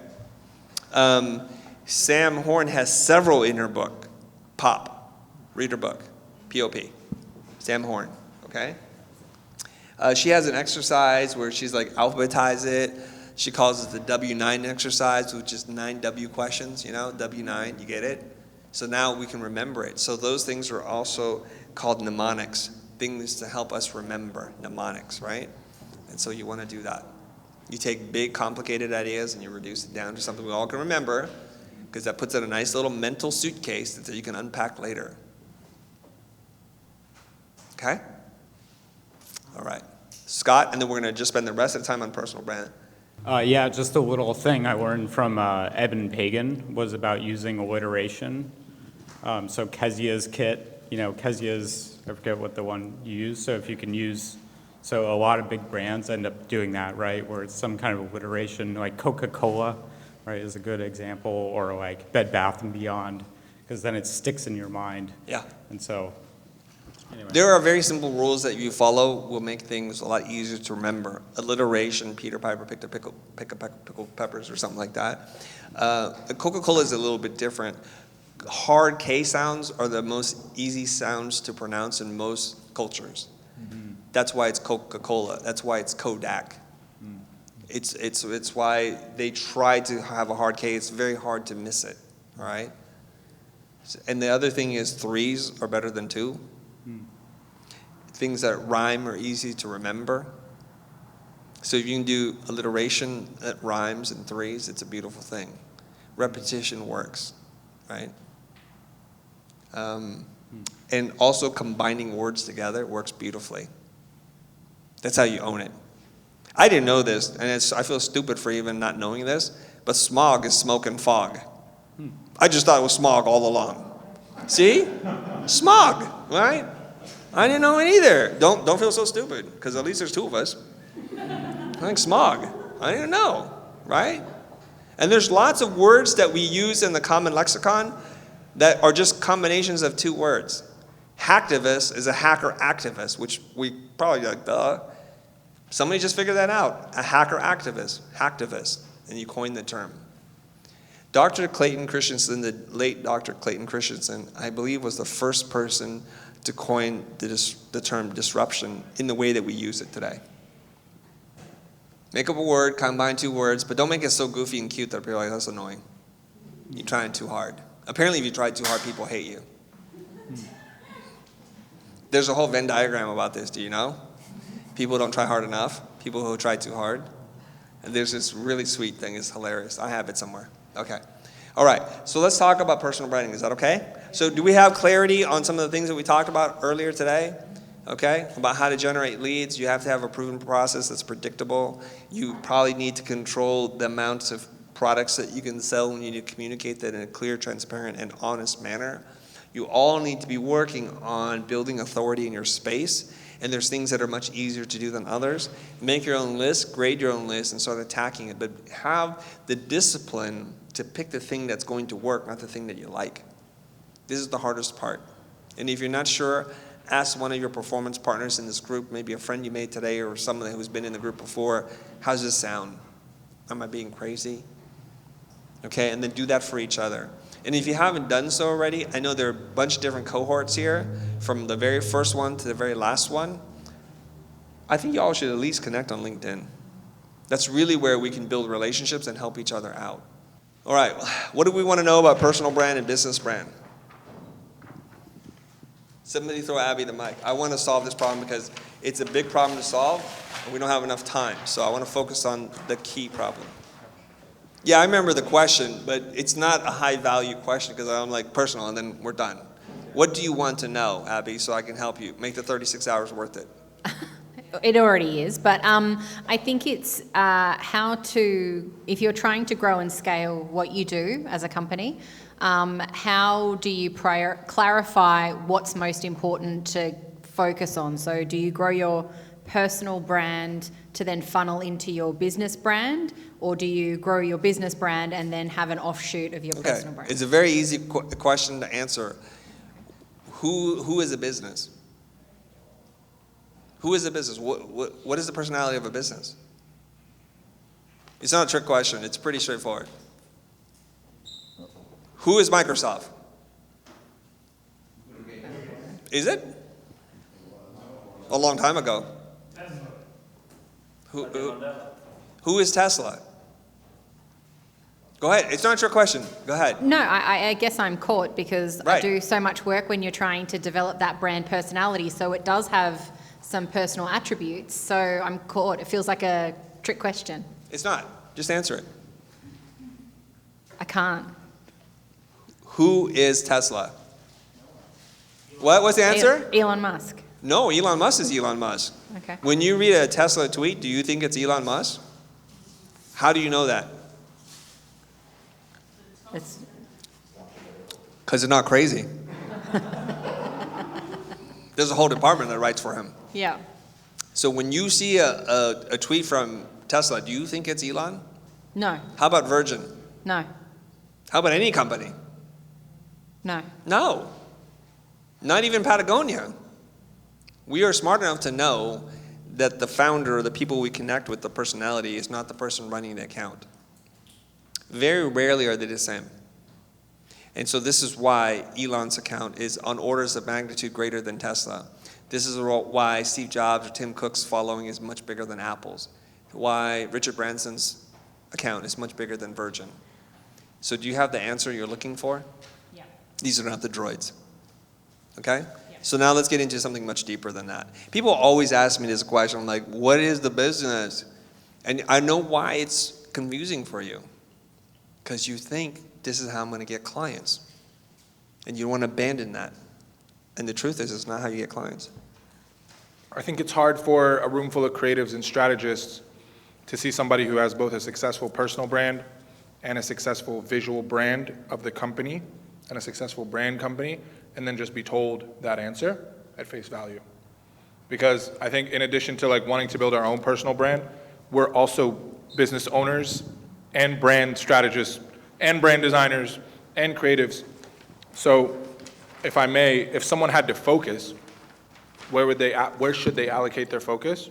Sam Horn has several in her book. POP. Read her book. P-O-P. Sam Horn. Okay? She has an exercise where she's like alphabetize it. She calls it the W9 exercise, which is 9 W questions, you know, W9, you get it? So now we can remember it. So those things are also called mnemonics, things to help us remember, mnemonics, right? And so you want to do that. You take big, complicated ideas and you reduce it down to something we all can remember, because that puts in a nice little mental suitcase that you can unpack later. Okay? All right. Scott, and then we're going to just spend the rest of the time on personal brand. Yeah, just a little thing I learned from Eben Pagan was about using alliteration. So Kezia's kit, you know, Kezia's, I forget what the one you use. So if you can use, so a lot of big brands end up doing that, right? Where it's some kind of alliteration, like Coca-Cola, right, is a good example, or like Bed Bath & Beyond, because then it sticks in your mind. Yeah. And so, anyway. There are very simple rules that you follow will make things a lot easier to remember. Alliteration, Peter Piper picked a pickled peppers or something like that. Coca-Cola is a little bit different. Hard K sounds are the most easy sounds to pronounce in most cultures. Mm-hmm. That's why it's Coca-Cola. That's why it's Kodak. Mm. It's why they try to have a hard K. It's very hard to miss it, all right? And the other thing is 3s are better than 2. Things that rhyme are easy to remember. So if you can do alliteration that rhymes in 3s, it's a beautiful thing. Repetition works, right? And also combining words together works beautifully. That's how you own it. I didn't know this, and I feel stupid for even not knowing this, but smog is smoke and fog. I just thought it was smog all along. See? Smog, right? I didn't know it either. Don't feel so stupid, because at least there's 2 of us. I think smog. I didn't know, right? And there's lots of words that we use in the common lexicon that are just combinations of 2 words. Hacktivist is a hacker activist, which we probably like, duh. Somebody just figured that out. A hacker activist, hacktivist, and you coined the term. Dr. Clayton Christensen, the late Dr. Clayton Christensen, I believe was the first person to coin the term disruption in the way that we use it today. Make up a word, combine 2 words, but don't make it so goofy and cute that people are like, that's annoying. You're trying too hard. Apparently, if you try too hard, people hate you. There's a whole Venn diagram about this, do you know? People don't try hard enough, people who try too hard. And there's this really sweet thing, it's hilarious. I have it somewhere. Okay. All right, so let's talk about personal branding. Is that okay? So do we have clarity on some of the things that we talked about earlier today? Okay, about how to generate leads. You have to have a proven process that's predictable. You probably need to control the amounts of products that you can sell, and you need to communicate that in a clear, transparent, and honest manner. You all need to be working on building authority in your space, and there's things that are much easier to do than others. Make your own list, grade your own list, and start attacking it. But have the discipline to pick the thing that's going to work, not the thing that you like. This is the hardest part. And if you're not sure, ask one of your performance partners in this group, maybe a friend you made today or someone who's been in the group before. How's this sound? Am I being crazy? Okay, and then do that for each other. And if you haven't done so already, I know there are a bunch of different cohorts here, from the very first one to the very last one. I think you all should at least connect on LinkedIn. That's really where we can build relationships and help each other out. All right, what do we want to know about personal brand and business brand? Somebody throw Abby the mic. I want to solve this problem because it's a big problem to solve, and we don't have enough time. So I want to focus on the key problem. Yeah, I remember the question, but it's not a high-value question because I'm like personal, and then we're done. What do you want to know, Abby, so I can help you? Make the 36 hours worth it. It already is, but I think it's how to, if you're trying to grow and scale what you do as a company, how do you clarify what's most important to focus on? So do you grow your personal brand to then funnel into your business brand, or do you grow your business brand and then have an offshoot of your Okay, personal brand? it's a very easy question to answer. Who is a business? Who is a business? What is the personality of a business? It's not a trick question. It's pretty straightforward. Who is Microsoft? Is it? A long time ago. Who is Tesla? Go ahead. It's not a trick question. Go ahead. No, I guess I'm caught because I Right. do so much work when you're trying to develop that brand personality. So it does have some personal attributes. So I'm caught. It feels like a trick question. It's not. Just answer it. I can't. Who is Tesla? What? What's the answer? Elon Musk. No, Elon Musk is Elon Musk. Okay. When you read a Tesla tweet, do you think it's Elon Musk? How do you know that? It's, Because they're not crazy. There's a whole department that writes for him. yeah. So when you see a tweet from Tesla, do you think it's Elon? No. How about Virgin? No. How about any company? No. No. Not even Patagonia. We are smart enough to know that the founder or the people we connect with, the personality, is not the person running the account. Very rarely are they the same. And so this is why Elon's account is on orders of magnitude greater than Tesla. This is why Steve Jobs or Tim Cook's following is much bigger than Apple's. Why Richard Branson's account is much bigger than Virgin. So do you have the answer you're looking for? Yeah. These are not the droids. Okay? So now let's get into something much deeper than that. People always ask me this question, I'm like, what is the business? And I know why it's confusing for you. Because you think this is how I'm going to get clients. And you want to abandon that. And the truth is, it's not how you get clients. I think it's hard for a room full of creatives and strategists to see somebody who has both a successful personal brand and a successful visual brand of the company and a successful brand company, and then just be told that answer at face value. Because I think in addition to like wanting to build our own personal brand, we're also business owners and brand strategists and brand designers and creatives. So if I may, if someone had to focus, where should they allocate their focus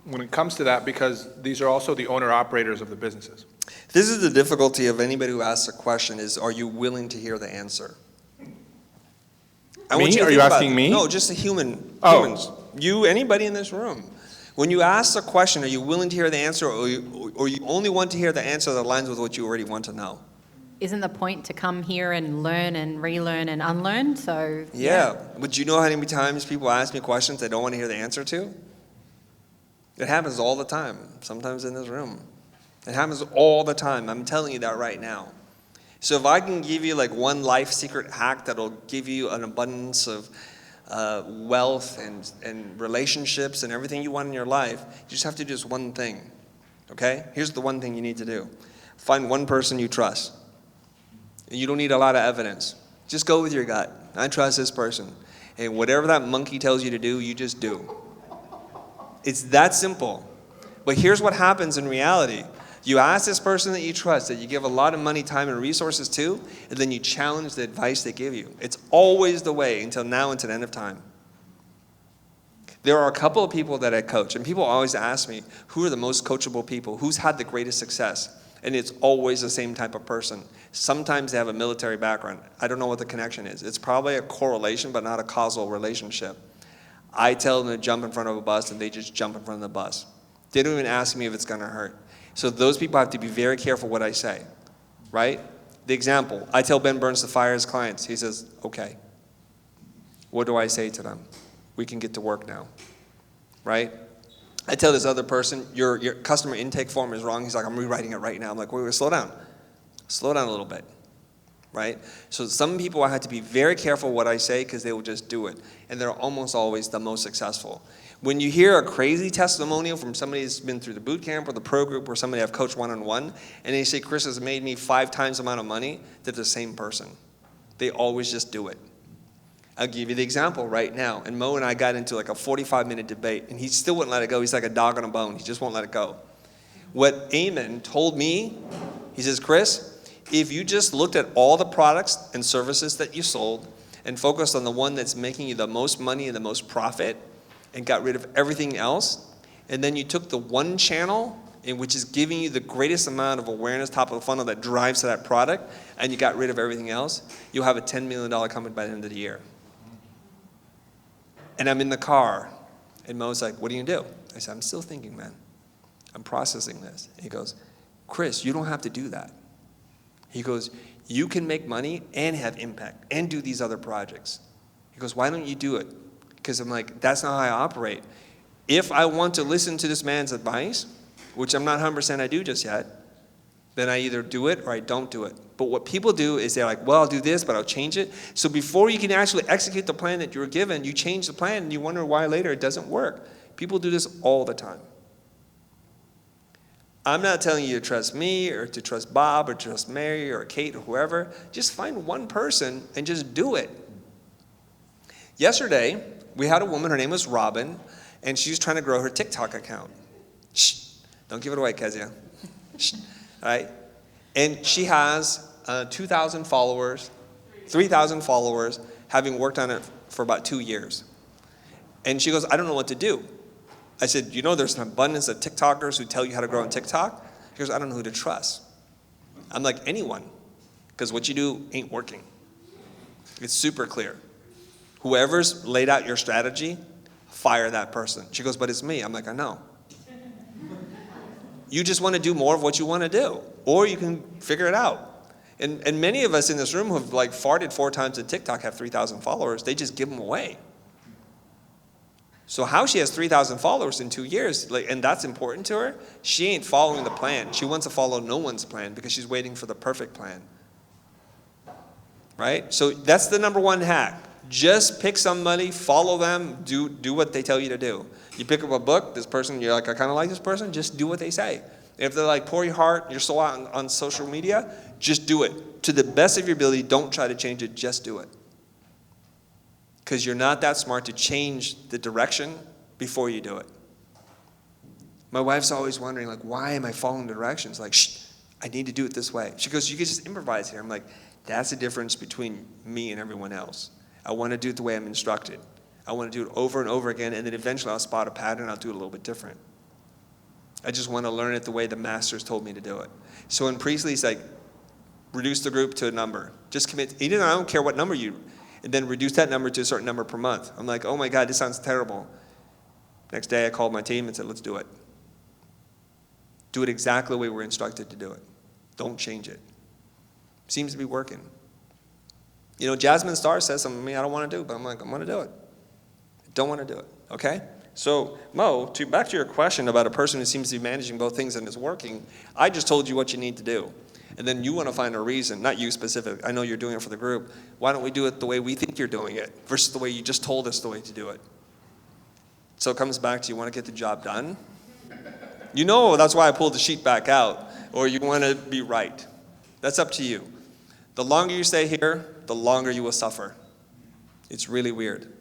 when it comes to that? Because these are also the owner-operators of the businesses. This is the difficulty of anybody who asks a question is, are you willing to hear the answer? I want Me? to Are think you about asking it. me? No, just a human. Oh. Humans. You, anybody in this room. When you ask a question, are you willing to hear the answer, or you only want to hear the answer that aligns with what you already want to know? Isn't the point to come here and learn and relearn and unlearn? So Yeah, but you know how many times people ask me questions they don't want to hear the answer to? It happens all the time, sometimes in this room. It happens all the time. I'm telling you that right now. So if I can give you like one life secret hack that'll give you an abundance of wealth and relationships and everything you want in your life, you just have to do just one thing, okay? Here's the one thing you need to do. Find one person you trust. You don't need a lot of evidence. Just go with your gut. I trust this person. And whatever that monkey tells you to do, you just do. It's that simple. But here's what happens in reality. You ask this person that you trust, that you give a lot of money, time, and resources to, and then you challenge the advice they give you. It's always the way until now, until the end of time. There are a couple of people that I coach, and people always ask me, who are the most coachable people? Who's had the greatest success? And it's always the same type of person. Sometimes they have a military background. I don't know what the connection is. It's probably a correlation, but not a causal relationship. I tell them to jump in front of a bus, and they just jump in front of the bus. They don't even ask me if it's going to hurt. So those people have to be very careful what I say, right? The example, I tell Ben Burns to fire his clients. He says, okay. What do I say to them? We can get to work now, right? I tell this other person, your customer intake form is wrong. He's like, I'm rewriting it right now. I'm like, wait, slow down. Slow down a little bit, right? So some people I have to be very careful what I say because they will just do it. And they're almost always the most successful. When you hear a crazy testimonial from somebody that's been through the boot camp or the pro group or somebody I've coached one-on-one, and they say, Chris has made me 5 times the amount of money, they're the same person. They always just do it. I'll give you the example right now. And Mo and I got into like a 45-minute debate, and he still wouldn't let it go. He's like a dog on a bone. He just won't let it go. What Eamon told me, he says, Chris, if you just looked at all the products and services that you sold and focused on the one that's making you the most money and the most profit and got rid of everything else, and then you took the one channel in which is giving you the greatest amount of awareness, top of the funnel that drives to that product, and you got rid of everything else, you'll have a $10 million company by the end of the year. And I'm in the car, and Mo's like, what are you gonna do? I said, I'm still thinking, man. I'm processing this. And he goes, Chris, you don't have to do that. He goes, you can make money and have impact and do these other projects. He goes, why don't you do it? Because I'm like, that's not how I operate. If I want to listen to this man's advice, which I'm not 100% I do just yet, then I either do it or I don't do it. But what people do is they're like, well, I'll do this, but I'll change it. So before you can actually execute the plan that you were given, you change the plan and you wonder why later it doesn't work. People do this all the time. I'm not telling you to trust me or to trust Bob or to trust Mary or Kate or whoever. Just find one person and just do it. Yesterday, we had a woman, her name was Robin, and she was trying to grow her TikTok account. Shh, don't give it away, Kezia. Shh, all right? And she has 2,000 followers, 3,000 followers, having worked on it for about 2 years. And she goes, I don't know what to do. I said, you know there's an abundance of TikTokers who tell you how to grow on TikTok? She goes, I don't know who to trust. I'm like, anyone, because what you do ain't working. It's super clear. Whoever's laid out your strategy, fire that person. She goes, but it's me. I'm like, I know. You just want to do more of what you want to do, or you can figure it out. And many of us in this room who have like farted 4 times at TikTok have 3,000 followers. They just give them away. So how she has 3,000 followers in 2 years, and that's important to her, she ain't following the plan. She wants to follow no one's plan because she's waiting for the perfect plan. Right? So that's the number one hack. Just pick somebody, follow them, do what they tell you to do. You pick up a book, this person, you're like, I kind of like this person, just do what they say. If they're like, pour your heart, your soul out on social media, just do it. To the best of your ability, don't try to change it, just do it. Because you're not that smart to change the direction before you do it. My wife's always wondering, like, why am I following the directions? Like, shh, I need to do it this way. She goes, you can just improvise here. I'm like, that's the difference between me and everyone else. I want to do it the way I'm instructed. I want to do it over and over again, and then eventually I'll spot a pattern, I'll do it a little bit different. I just want to learn it the way the masters told me to do it. So in Priestley's like, reduce the group to a number. Just commit. I don't care what number you, and then reduce that number to a certain number per month. I'm like, oh my God, this sounds terrible. Next day I called my team and said, let's do it. Do it exactly the way we're instructed to do it. Don't change it. Seems to be working. You know, Jasmine Star says something to me I don't want to do, but I'm like, I'm going to do it. Don't want to do it, okay? So, Mo, back to your question about a person who seems to be managing both things and is working, I just told you what you need to do. And then you want to find a reason, not you specific, I know you're doing it for the group. Why don't we do it the way we think you're doing it versus the way you just told us the way to do it? So it comes back to you want to get the job done? You know that's why I pulled the sheet back out, or you want to be right. That's up to you. The longer you stay here, the longer you will suffer. It's really weird,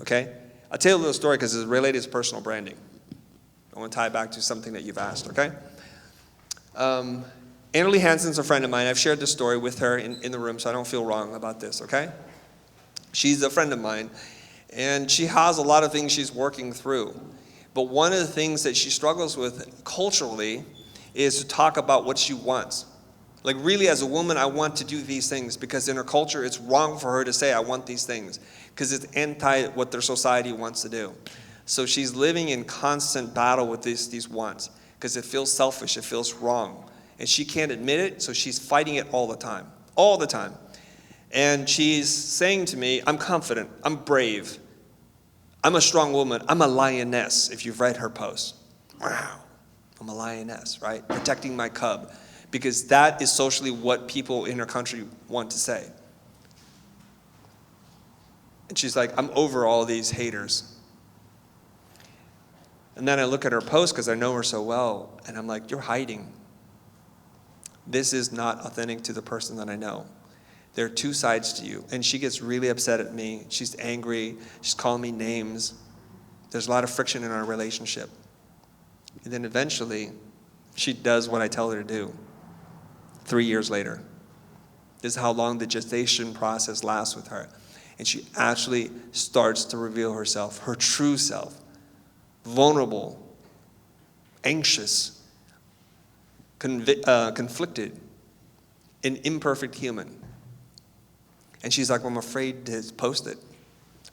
okay? I'll tell you a little story because it's related to personal branding. I want to tie it back to something that you've asked, okay? Annalie Hansen's a friend of mine. I've shared this story with her in the room, so I don't feel wrong about this, okay? She's a friend of mine, and she has a lot of things she's working through. But one of the things that she struggles with culturally is to talk about what she wants. Like really as a woman, I want to do these things because in her culture, it's wrong for her to say, I want these things because it's anti what their society wants to do. So she's living in constant battle with these wants because it feels selfish, it feels wrong. And she can't admit it, so she's fighting it all the time. And she's saying to me, I'm confident, I'm brave, I'm a strong woman, I'm a lioness, if you've read her post. Wow, I'm a lioness, right? Protecting my cub. Because that is socially what people in her country want to say. And she's like, I'm over all these haters. And then I look at her post because I know her so well, and I'm like, you're hiding. This is not authentic to the person that I know. There are two sides to you. And she gets really upset at me. She's angry. She's calling me names. There's a lot of friction in our relationship. And then eventually, she does what I tell her to do. 3 years later. This is how long the gestation process lasts with her. And she actually starts to reveal herself, her true self. Vulnerable, anxious, conflicted, an imperfect human. And she's like, well, I'm afraid to post it.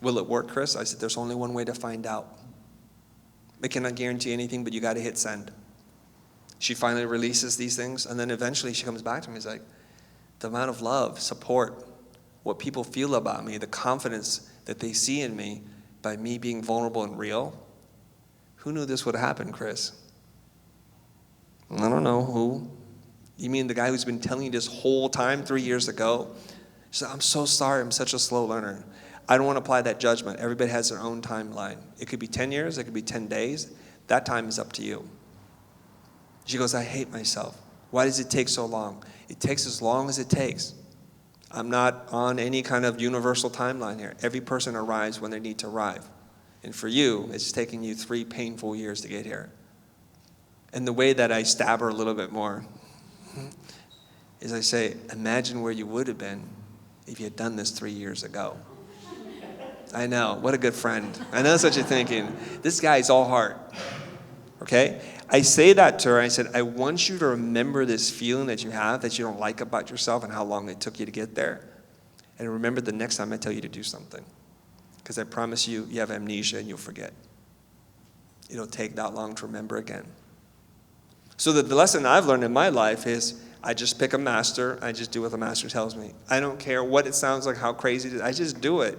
Will it work, Chris? I said, there's only one way to find out. I cannot guarantee anything, but you got to hit send. She finally releases these things, and then eventually she comes back to me and is like, the amount of love, support, what people feel about me, the confidence that they see in me by me being vulnerable and real. Who knew this would happen, Chris? I don't know who. You mean the guy who's been telling you this whole time 3 years ago? She said, I'm so sorry, I'm such a slow learner. I don't want to apply that judgment. Everybody has their own timeline. It could be 10 years, it could be 10 days. That time is up to you. She goes, I hate myself. Why does it take so long? It takes as long as it takes. I'm not on any kind of universal timeline here. Every person arrives when they need to arrive. And for you, it's taking you 3 painful years to get here. And the way that I stab her a little bit more is I say, imagine where you would have been if you had done this 3 years ago. I know, what a good friend. I know that's what you're thinking. This guy's all heart, okay? I say that to her, I said, I want you to remember this feeling that you have that you don't like about yourself and how long it took you to get there. And remember the next time I tell you to do something. Because I promise you, you have amnesia and you'll forget. It'll take that long to remember again. So the lesson I've learned in my life is I just pick a master, I just do what the master tells me. I don't care what it sounds like, how crazy it is, I just do it.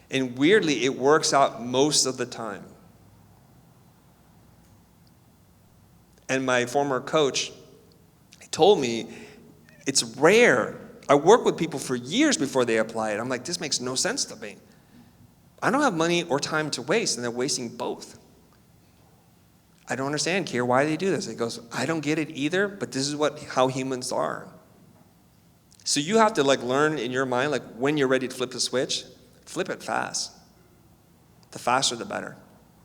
And weirdly, it works out most of the time. And my former coach told me, it's rare. I work with people for years before they apply it. I'm like, this makes no sense to me. I don't have money or time to waste, and they're wasting both. I don't understand, Kier, why do they do this? He goes, I don't get it either, but this is how humans are. So you have to learn in your mind, when you're ready to flip the switch, flip it fast. The faster, the better.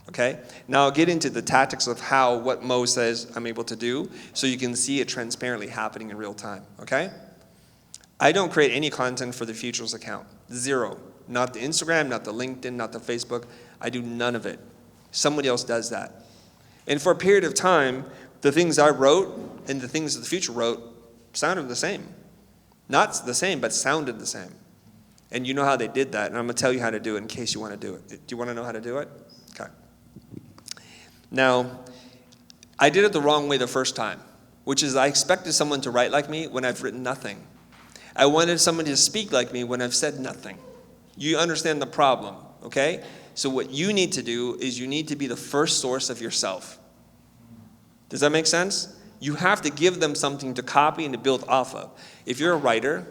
Okay? Now I'll get into the tactics of what Mo says I'm able to do, so you can see it transparently happening in real time. Okay? I don't create any content for the Futures account. Zero. Not the Instagram, not the LinkedIn, not the Facebook. I do none of it. Somebody else does that. And for a period of time, the things I wrote and the things that the Future wrote sounded the same. Not the same, but sounded the same. And you know how they did that, and I'm going to tell you how to do it in case you want to do it. Do you want to know how to do it? Okay. Now, I did it the wrong way the first time, which is I expected someone to write like me when I've written nothing. I wanted someone to speak like me when I've said nothing. You understand the problem, okay? So what you need to do is you need to be the first source of yourself. Does that make sense? You have to give them something to copy and to build off of. If you're a writer,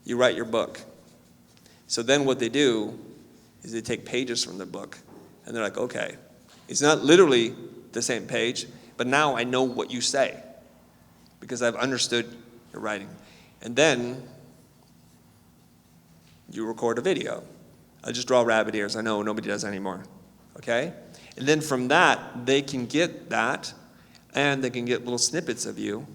you write your book. So then what they do is they take pages from the book, and they're like, okay, it's not literally the same page, but now I know what you say because I've understood your writing. And then you record a video. I just draw rabbit ears. I know nobody does anymore, okay? And then from that, they can get that, and they can get little snippets of you.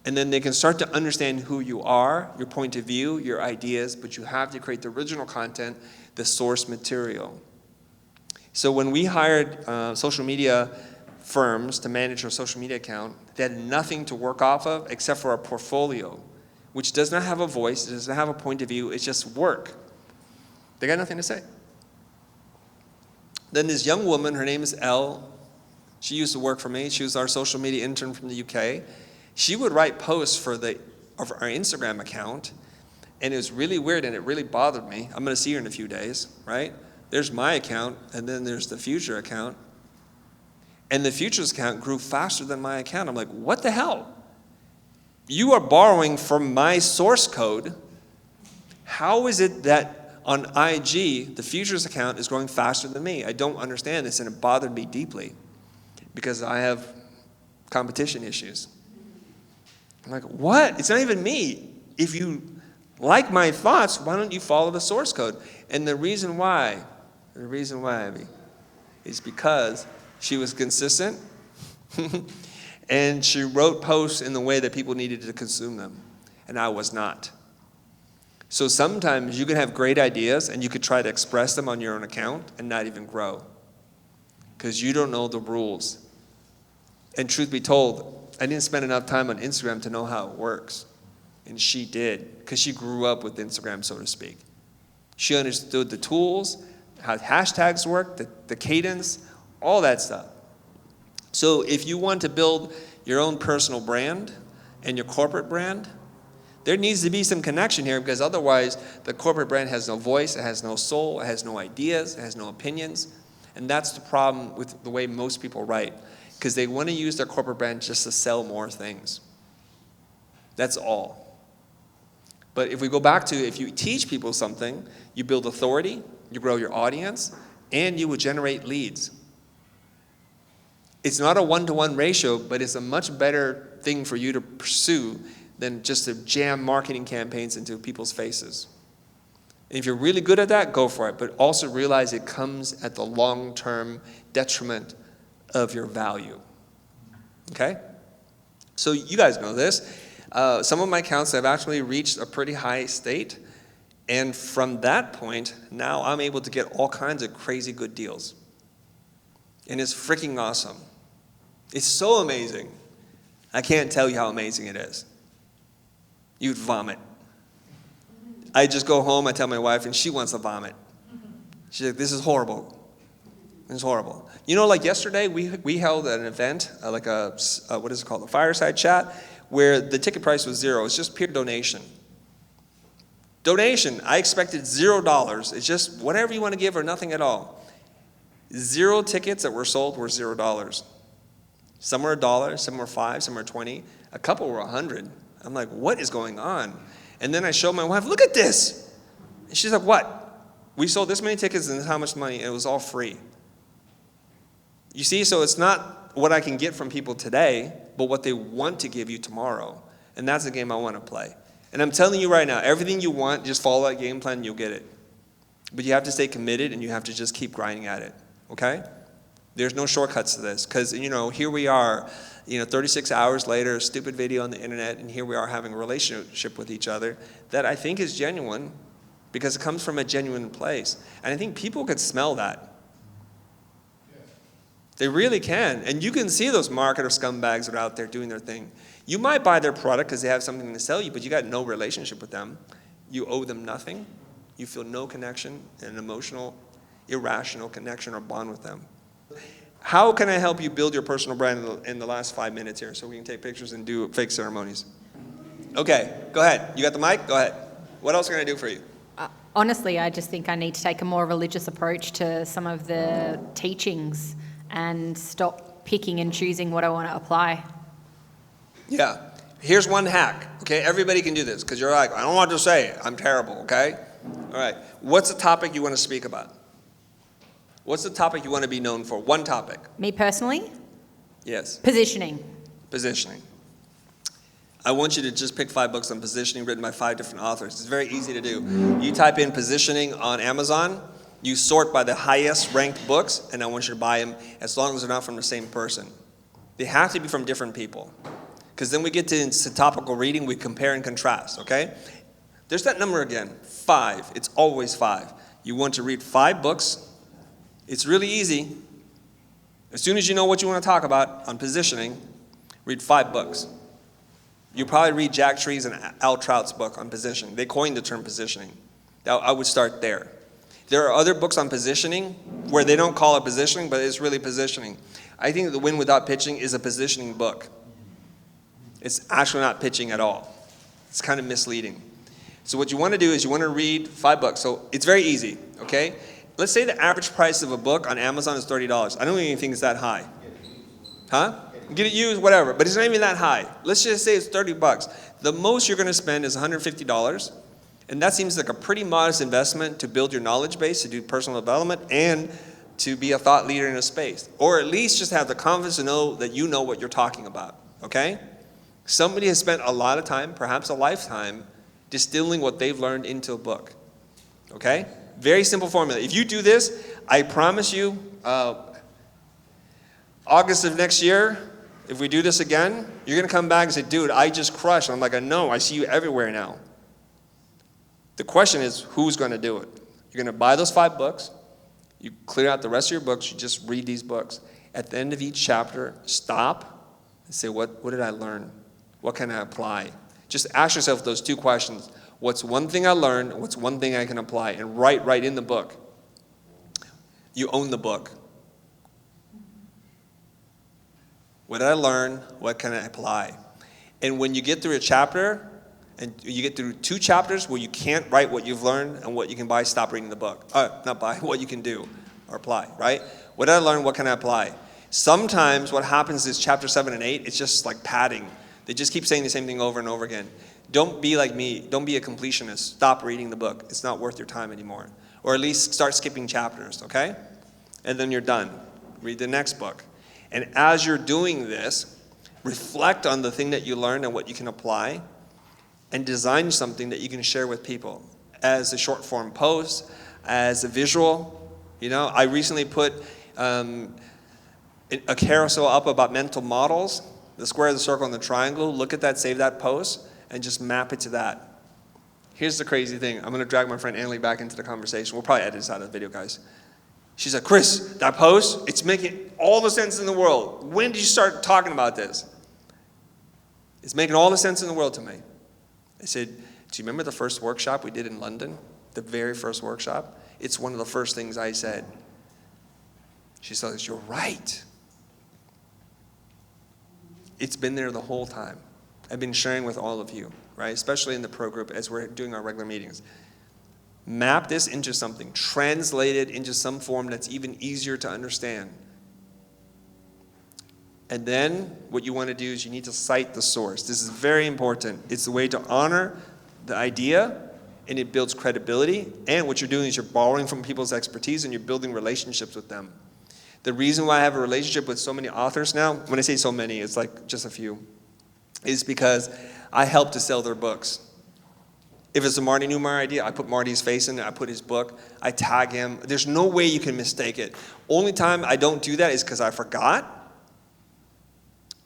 And then they can start to understand who you are, your point of view, your ideas, but you have to create the original content, the source material. So when we hired social media firms to manage our social media account, they had nothing to work off of except for our portfolio, which does not have a voice, it does not have a point of view, it's just work. They got nothing to say. Then this young woman, her name is Elle, she used to work for me, she was our social media intern from the UK. She would write posts for our Instagram account, and it was really weird and it really bothered me. I'm going to see her in a few days, right? There's my account, and then there's the Future account. And the Futures account grew faster than my account. I'm like, what the hell? You are borrowing from my source code. How is it that on IG, the Futures account is growing faster than me? I don't understand this, and it bothered me deeply because I have competition issues. I'm like, what? It's not even me. If you like my thoughts, why don't you follow the source code? And the reason why, Abby, is because she was consistent and she wrote posts in the way that people needed to consume them, and I was not. So sometimes you can have great ideas and you could try to express them on your own account and not even grow because you don't know the rules. And truth be told, I didn't spend enough time on Instagram to know how it works. And she did, because she grew up with Instagram, so to speak. She understood the tools, how hashtags work, the cadence, all that stuff. So if you want to build your own personal brand and your corporate brand, there needs to be some connection here, because otherwise the corporate brand has no voice, it has no soul, it has no ideas, it has no opinions. And that's the problem with the way most people write, because they want to use their corporate brand just to sell more things. That's all. But if we go back to, if you teach people something, you build authority, you grow your audience, and you will generate leads. It's not a one-to-one ratio, but it's a much better thing for you to pursue than just to jam marketing campaigns into people's faces. And if you're really good at that, go for it. But also realize it comes at the long-term detriment of your value. Okay? So you guys know this. Some of my accounts have actually reached a pretty high state. And from that point, now I'm able to get all kinds of crazy good deals. And it's freaking awesome. It's so amazing. I can't tell you how amazing it is. You'd vomit. I just go home, I tell my wife, and she wants to vomit. She's like, this is horrible. This is horrible. You know, like yesterday, we held an event, like what is it called, a fireside chat, where the ticket price was $0. It's just pure donation. Donation, I expected $0. It's just whatever you want to give or nothing at all. 0 tickets that were sold were $0. Some were $1, some were $5, some were $20. A couple were $100. I'm like, what is going on? And then I showed my wife, look at this. And she's like, what? We sold this many tickets and this is how much money, and it was all free. You see, so it's not what I can get from people today, but what they want to give you tomorrow. And that's the game I want to play. And I'm telling you right now, everything you want, just follow that game plan and you'll get it. But you have to stay committed and you have to just keep grinding at it, okay? There's no shortcuts to this, because, you know, here we are, 36 hours later, a stupid video on the internet, and here we are having a relationship with each other that I think is genuine because it comes from a genuine place. And I think people can smell that. They really can. And you can see those marketer scumbags that are out there doing their thing. You might buy their product because they have something to sell you, but you got no relationship with them. You owe them nothing. You feel no connection, an emotional, irrational connection or bond with them. How can I help you build your personal brand in the last 5 minutes here so we can take pictures and do fake ceremonies? Okay, go ahead. You got the mic? Go ahead. What else can I do for you? Honestly, I just think I need to take a more religious approach to some of the teachings and stop picking and choosing what I want to apply. Yeah. Here's one hack, okay? Everybody can do this because you're like, I don't know what to say. I'm terrible, okay? All right. What's the topic you want to speak about? What's the topic you want to be known for? One topic. Me personally? Yes. Positioning. Positioning. I want you to just pick 5 books on positioning written by 5 different authors. It's very easy to do. You type in positioning on Amazon, you sort by the highest ranked books, and I want you to buy them as long as they're not from the same person. They have to be from different people. Because then we get to topical reading, we compare and contrast, okay? There's that number again, 5. It's always 5. You want to read 5 books. It's really easy. As soon as you know what you want to talk about on positioning, read 5 books. You probably read Jack Tree's and Al Trout's book on positioning. They coined the term positioning. I would start there. There are other books on positioning where they don't call it positioning, but it's really positioning. I think The Win Without Pitching is a positioning book. It's actually not pitching at all. It's kind of misleading. So what you want to do is you want to read 5 books. So it's very easy, okay? Let's say the average price of a book on Amazon is $30. I don't even think it's that high. Huh? Get it used, whatever, but it's not even that high. Let's just say it's $30. The most you're going to spend is $150, and that seems like a pretty modest investment to build your knowledge base, to do personal development, and to be a thought leader in a space, or at least just have the confidence to know that you know what you're talking about, okay? Somebody has spent a lot of time, perhaps a lifetime, distilling what they've learned into a book, okay? Very simple formula. If you do this, I promise you, August of next year, if we do this again, you're going to come back and say, dude, I just crushed. And I'm like, I know, I see you everywhere now. The question is, who's going to do it? You're going to buy those 5 books. You clear out the rest of your books. You just read these books. At the end of each chapter, stop and say, what did I learn? What can I apply? Just ask yourself those 2 questions. What's one thing I learned? What's one thing I can apply? And write right in the book. You own the book. What did I learn? What can I apply? And when you get through a chapter, and you get through 2 chapters where you can't write what you've learned and what you can buy, stop reading the book. Not buy, what you can do or apply, right? What did I learn? What can I apply? Sometimes what happens is chapter 7 and 8, it's just like padding. They just keep saying the same thing over and over again. Don't be like me. Don't be a completionist. Stop reading the book. It's not worth your time anymore. Or at least start skipping chapters, okay? And then you're done. Read the next book. And as you're doing this, reflect on the thing that you learned and what you can apply, and design something that you can share with people as a short form post, as a visual. You know, I recently put a carousel up about mental models, the square, the circle, and the triangle. Look at that, save that post, and just map it to that. Here's the crazy thing. I'm going to drag my friend Annalie back into the conversation. We'll probably edit this out of the video, guys. She's like, Chris, that post, it's making all the sense in the world. When did you start talking about this? It's making all the sense in the world to me. I said, do you remember the first workshop we did in London? The very first workshop? It's one of the first things I said. She says, you're right. It's been there the whole time. I've been sharing with all of you, right? Especially in the pro group as we're doing our regular meetings. Map this into something. Translate it into some form that's even easier to understand. And then what you want to do is you need to cite the source. This is very important. It's a way to honor the idea, and it builds credibility. And what you're doing is you're borrowing from people's expertise and you're building relationships with them. The reason why I have a relationship with so many authors now, when I say so many, it's like just a few, is because I help to sell their books. If it's a Marty Newmeyer idea, I put Marty's face in it, I put his book, I tag him. There's no way you can mistake it. Only time I don't do that is because I forgot,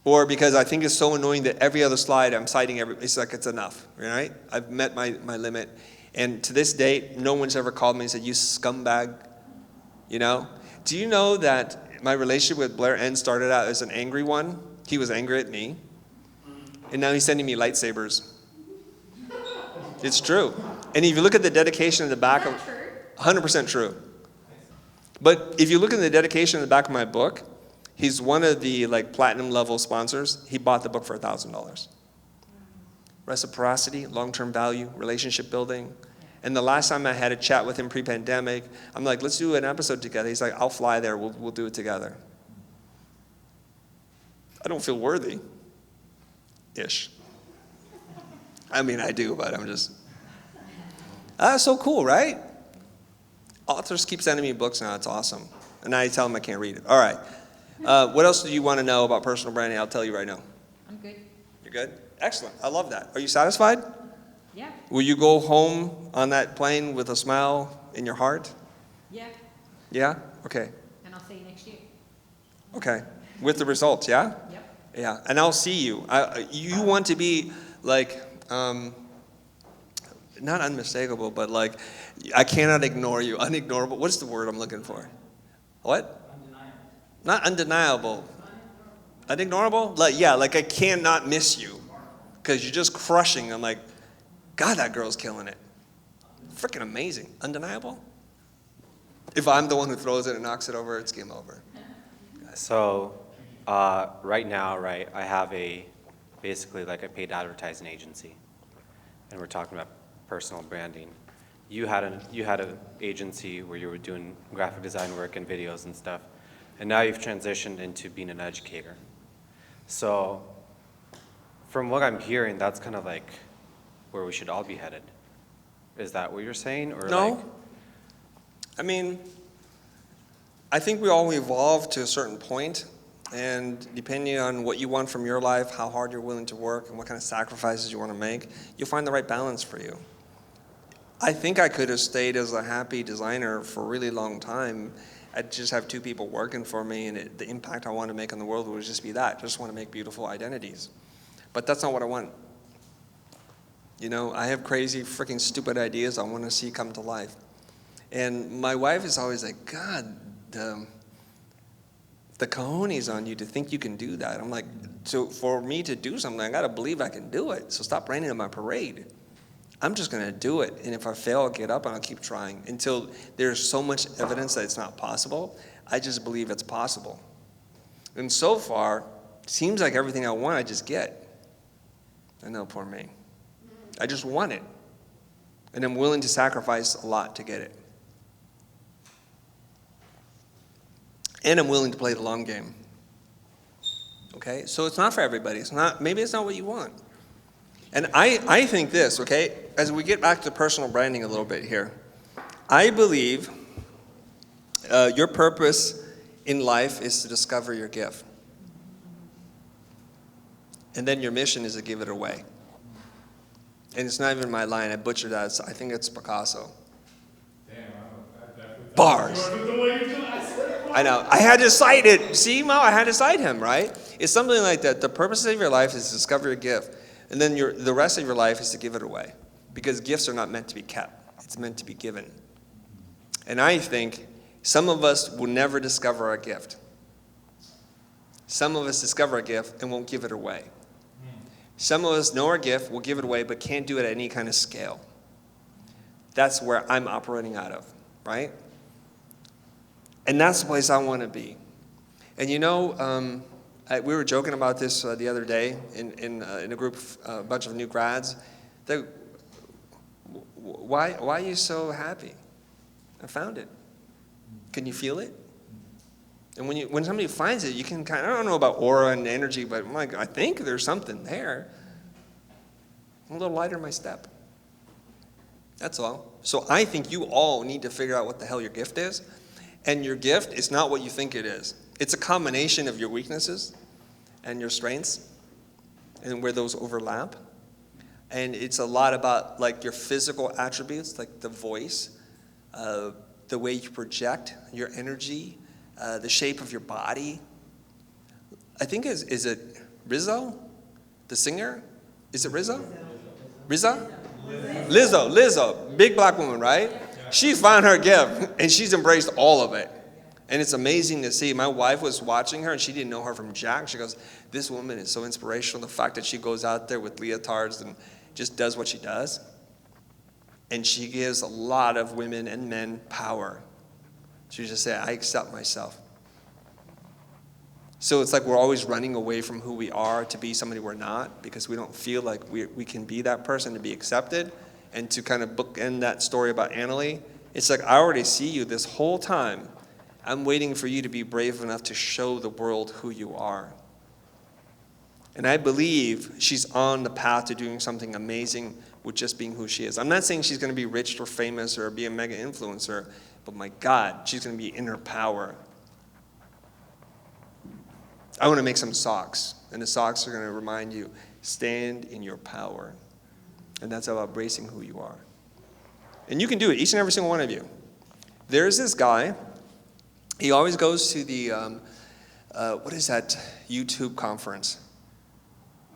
or because I think it's so annoying that every other slide I'm citing, it's like it's enough, right? I've met my limit. And to this date, no one's ever called me and said, you scumbag, you know? Do you know that my relationship with Blair N started out as an angry one? He was angry at me. And now he's sending me lightsabers. It's true. And if you look at the dedication in the back of... 100% true. But if you look at the dedication in the back of my book, he's one of the platinum level sponsors. He bought the book for $1,000. Reciprocity, long-term value, relationship building. And the last time I had a chat with him pre-pandemic, I'm like, let's do an episode together. He's like, I'll fly there. We'll do it together. I don't feel worthy. Ish. I mean, I do, but I'm just... That's so cool, right? Authors keep sending me books now. It's awesome. And I tell them I can't read it. All right. What else do you want to know about personal branding? I'll tell you right now. I'm good. You're good? Excellent. I love that. Are you satisfied? Yeah. Will you go home on that plane with a smile in your heart? Yeah. Yeah? Okay. And I'll see you next year. Okay. With the results, yeah? Yep. Yeah. And I'll see you. You want to be not unmistakable, but I cannot ignore you. Unignorable. What's the word I'm looking for? What? Undeniable. Not undeniable. Unignorable? I cannot miss you because you're just crushing. I'm like, God, that girl's killing it. Freaking amazing. Undeniable? If I'm the one who throws it and knocks it over, it's game over. So right now, I have basically a paid advertising agency, and we're talking about personal branding. You had an agency where you were doing graphic design work and videos and stuff, and now you've transitioned into being an educator. So from what I'm hearing, that's kind of where we should all be headed. Is that what you're saying? Or no. I mean, I think we all evolve to a certain point, and depending on what you want from your life, how hard you're willing to work, and what kind of sacrifices you want to make, you'll find the right balance for you. I think I could have stayed as a happy designer for a really long time. I'd just have 2 people working for me, and the impact I want to make on the world would just be that. I just want to make beautiful identities. But that's not what I want. You know, I have crazy, freaking stupid ideas I want to see come to life. And my wife is always like, God, the cojones on you to think you can do that. I'm like, so for me to do something, I got to believe I can do it. So stop raining on my parade. I'm just going to do it. And if I fail, I'll get up and I'll keep trying until there's so much evidence that it's not possible. I just believe it's possible. And so far, it seems like everything I want, I just get. I know, poor me. I just want it. And I'm willing to sacrifice a lot to get it. And I'm willing to play the long game. Okay? So it's not for everybody. Maybe it's not what you want. And I think this, okay, as we get back to personal branding a little bit here, I believe your purpose in life is to discover your gift. And then your mission is to give it away. And it's not even my line, I butchered that, I think it's Picasso. Bars. I know, I had to cite it. See, Mo, I had to cite him, right? It's something like that. The purpose of your life is to discover your gift. And then the rest of your life is to give it away. Because gifts are not meant to be kept. It's meant to be given. And I think some of us will never discover our gift. Some of us discover our gift and won't give it away. Some of us know our gift, will give it away, but can't do it at any kind of scale. That's where I'm operating out of, right? And that's the place I want to be. And you know, we were joking about this the other day in a group, a bunch of new grads. Why are you so happy? I found it. Can you feel it? And when somebody finds it, you can kind of, I don't know about aura and energy, but I'm like, I think there's something there. I'm a little lighter in my step. That's all. So I think you all need to figure out what the hell your gift is. And your gift is not what you think it is. It's a combination of your weaknesses and your strengths and where those overlap. And it's a lot about like your physical attributes, like the voice, the way you project, your energy, the shape of your body. I think is it Rizzo, the singer? Is it Rizzo? Rizzo? Lizzo, big black woman, right? She found her gift and she's embraced all of it. And it's amazing to see. My wife was watching her and she didn't know her from Jack. She goes, this woman is so inspirational. The fact that she goes out there with leotards and just does what she does. And she gives a lot of women and men power. She just said, I accept myself. So it's like we're always running away from who we are to be somebody we're not because we don't feel like we can be that person to be accepted. And to kind of bookend that story about Annalie, it's like I already see you this whole time. I'm waiting for you to be brave enough to show the world who you are. And I believe she's on the path to doing something amazing with just being who she is. I'm not saying she's going to be rich or famous or be a mega influencer, but my God, she's going to be in her power. I want to make some socks, and the socks are going to remind you, stand in your power. And that's about embracing who you are. And you can do it, each and every single one of you. There's this guy, he always goes to the, what is that YouTube conference?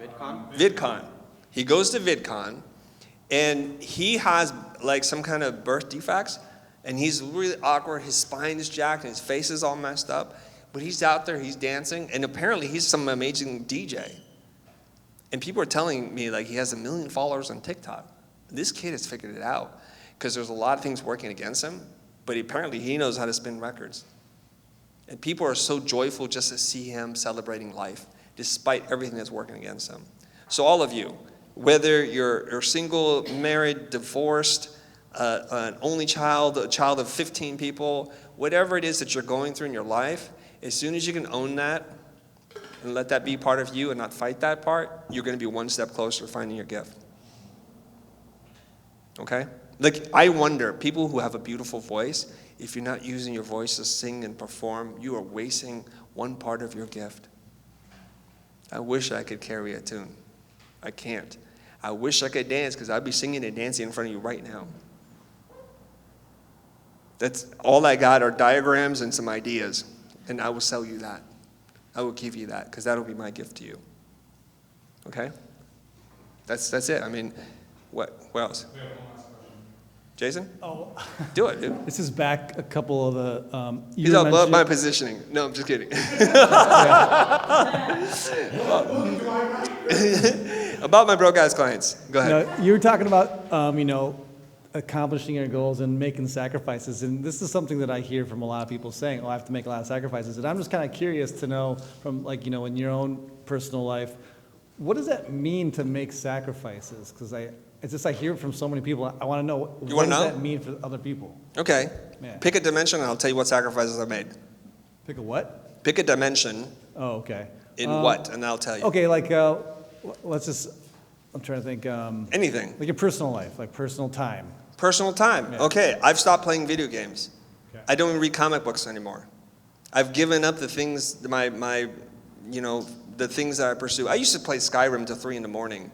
VidCon. He goes to VidCon, and he has like some kind of birth defects, and he's really awkward, his spine is jacked, and his face is all messed up, but he's out there, he's dancing, and apparently he's some amazing DJ. And people are telling me like he has 1 million followers on TikTok. This kid has figured it out because there's a lot of things working against him, but apparently he knows how to spin records. And people are so joyful just to see him celebrating life despite everything that's working against him. So all of you, whether you're single, married, divorced, an only child, a child of 15 people, whatever it is that you're going through in your life, as soon as you can own that, and let that be part of you and not fight that part, you're going to be one step closer to finding your gift. Okay? Like, I wonder, people who have a beautiful voice, if you're not using your voice to sing and perform, you are wasting one part of your gift. I wish I could carry a tune. I can't. I wish I could dance, because I'd be singing and dancing in front of you right now. That's all I got are diagrams and some ideas, and I will sell you that. I will give you that, because that'll be my gift to you. Okay? That's it. I mean, what else? Jason? Oh, Do it, dude. this is back a couple of the. He's all about my positioning. No, I'm just kidding. About my broke ass clients. Go ahead. You were talking about, accomplishing your goals and making sacrifices. And this is something that I hear from a lot of people saying, I have to make a lot of sacrifices. And I'm just kind of curious to know from, in your own personal life, what does that mean to make sacrifices? Because I hear it from so many people. I want to know, what does that mean for other people? Okay. Yeah. Pick a dimension, and I'll tell you what sacrifices I made. Pick a what? Pick a dimension. Oh, okay. In what, and I'll tell you. Okay, let's just, I'm trying to think. Anything. Like your personal life, like personal time. Personal time. Yeah. Okay, I've stopped playing video games. Okay. I don't even read comic books anymore. I've given up the things, the things that I pursue. I used to play Skyrim till 3 a.m.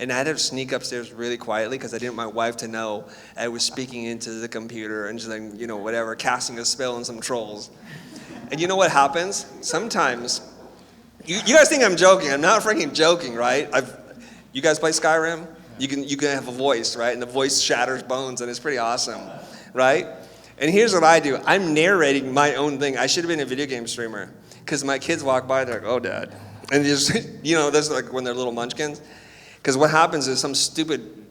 And I had to sneak upstairs really quietly because I didn't want my wife to know I was speaking into the computer and just whatever, casting a spell on some trolls. And you know what happens? Sometimes, you guys think I'm joking. I'm not freaking joking, right? You guys play Skyrim? You can have a voice, right? And the voice shatters bones, and it's pretty awesome, right? And here's what I do. I'm narrating my own thing. I should have been a video game streamer because my kids walk by, they're like, oh, Dad. And just, that's like when they're little munchkins. Because what happens is some stupid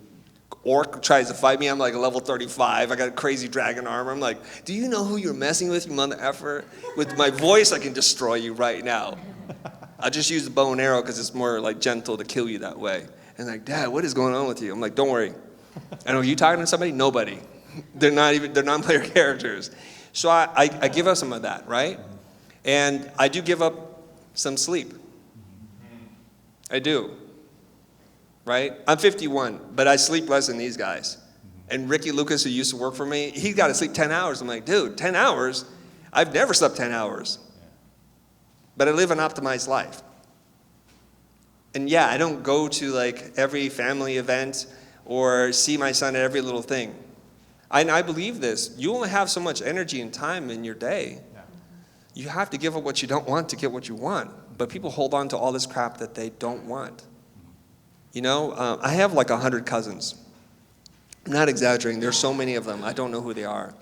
orc tries to fight me. I'm like level 35. I got crazy dragon armor. I'm like, do you know who you're messing with, you mother effer? With my voice, I can destroy you right now. I'll just use the bow and arrow because it's more like gentle to kill you that way. And like, Dad, what is going on with you? I'm like, don't worry. I know, you talking to somebody? Nobody. They're non-player characters. So I give up some of that, right? And I do give up some sleep. I do. Right? I'm 51, but I sleep less than these guys. And Ricky Lucas, who used to work for me, he got to sleep 10 hours. I'm like, dude, 10 hours? I've never slept 10 hours. But I live an optimized life. And yeah, I don't go to every family event or see my son at every little thing. I believe this. You only have so much energy and time in your day. You have to give up what you don't want to get what you want. But people hold on to all this crap that they don't want. I have 100 cousins. I'm not exaggerating. There's so many of them. I don't know who they are.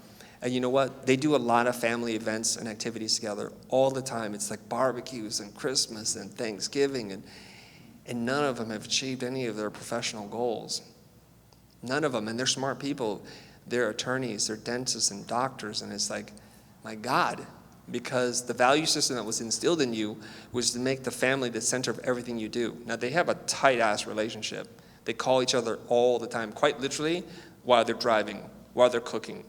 And you know what? They do a lot of family events and activities together all the time. It's like barbecues and Christmas and Thanksgiving. And none of them have achieved any of their professional goals. None of them. And they're smart people. They're attorneys. They're dentists and doctors. And it's like, my God. Because the value system that was instilled in you was to make the family the center of everything you do. Now, they have a tight-ass relationship. They call each other all the time, quite literally, while they're driving, while they're cooking.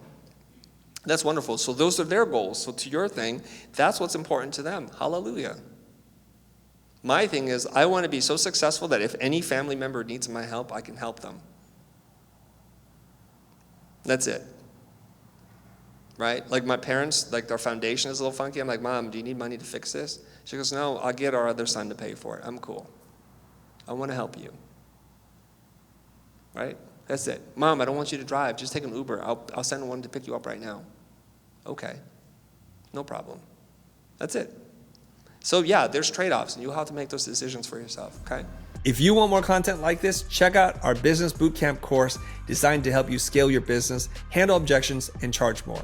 That's wonderful. So those are their goals. So to your thing, that's what's important to them. Hallelujah. My thing is, I want to be so successful that if any family member needs my help, I can help them. That's it. Right? Like my parents, their foundation is a little funky. I'm like, Mom, do you need money to fix this? She goes, no, I'll get our other son to pay for it. I'm cool. I want to help you. Right? That's it. Mom, I don't want you to drive. Just take an Uber. I'll send one to pick you up right now. Okay. No problem. That's it. So yeah, there's trade-offs, and you'll have to make those decisions for yourself, okay? If you want more content like this, check out our Business Bootcamp course designed to help you scale your business, handle objections, and charge more.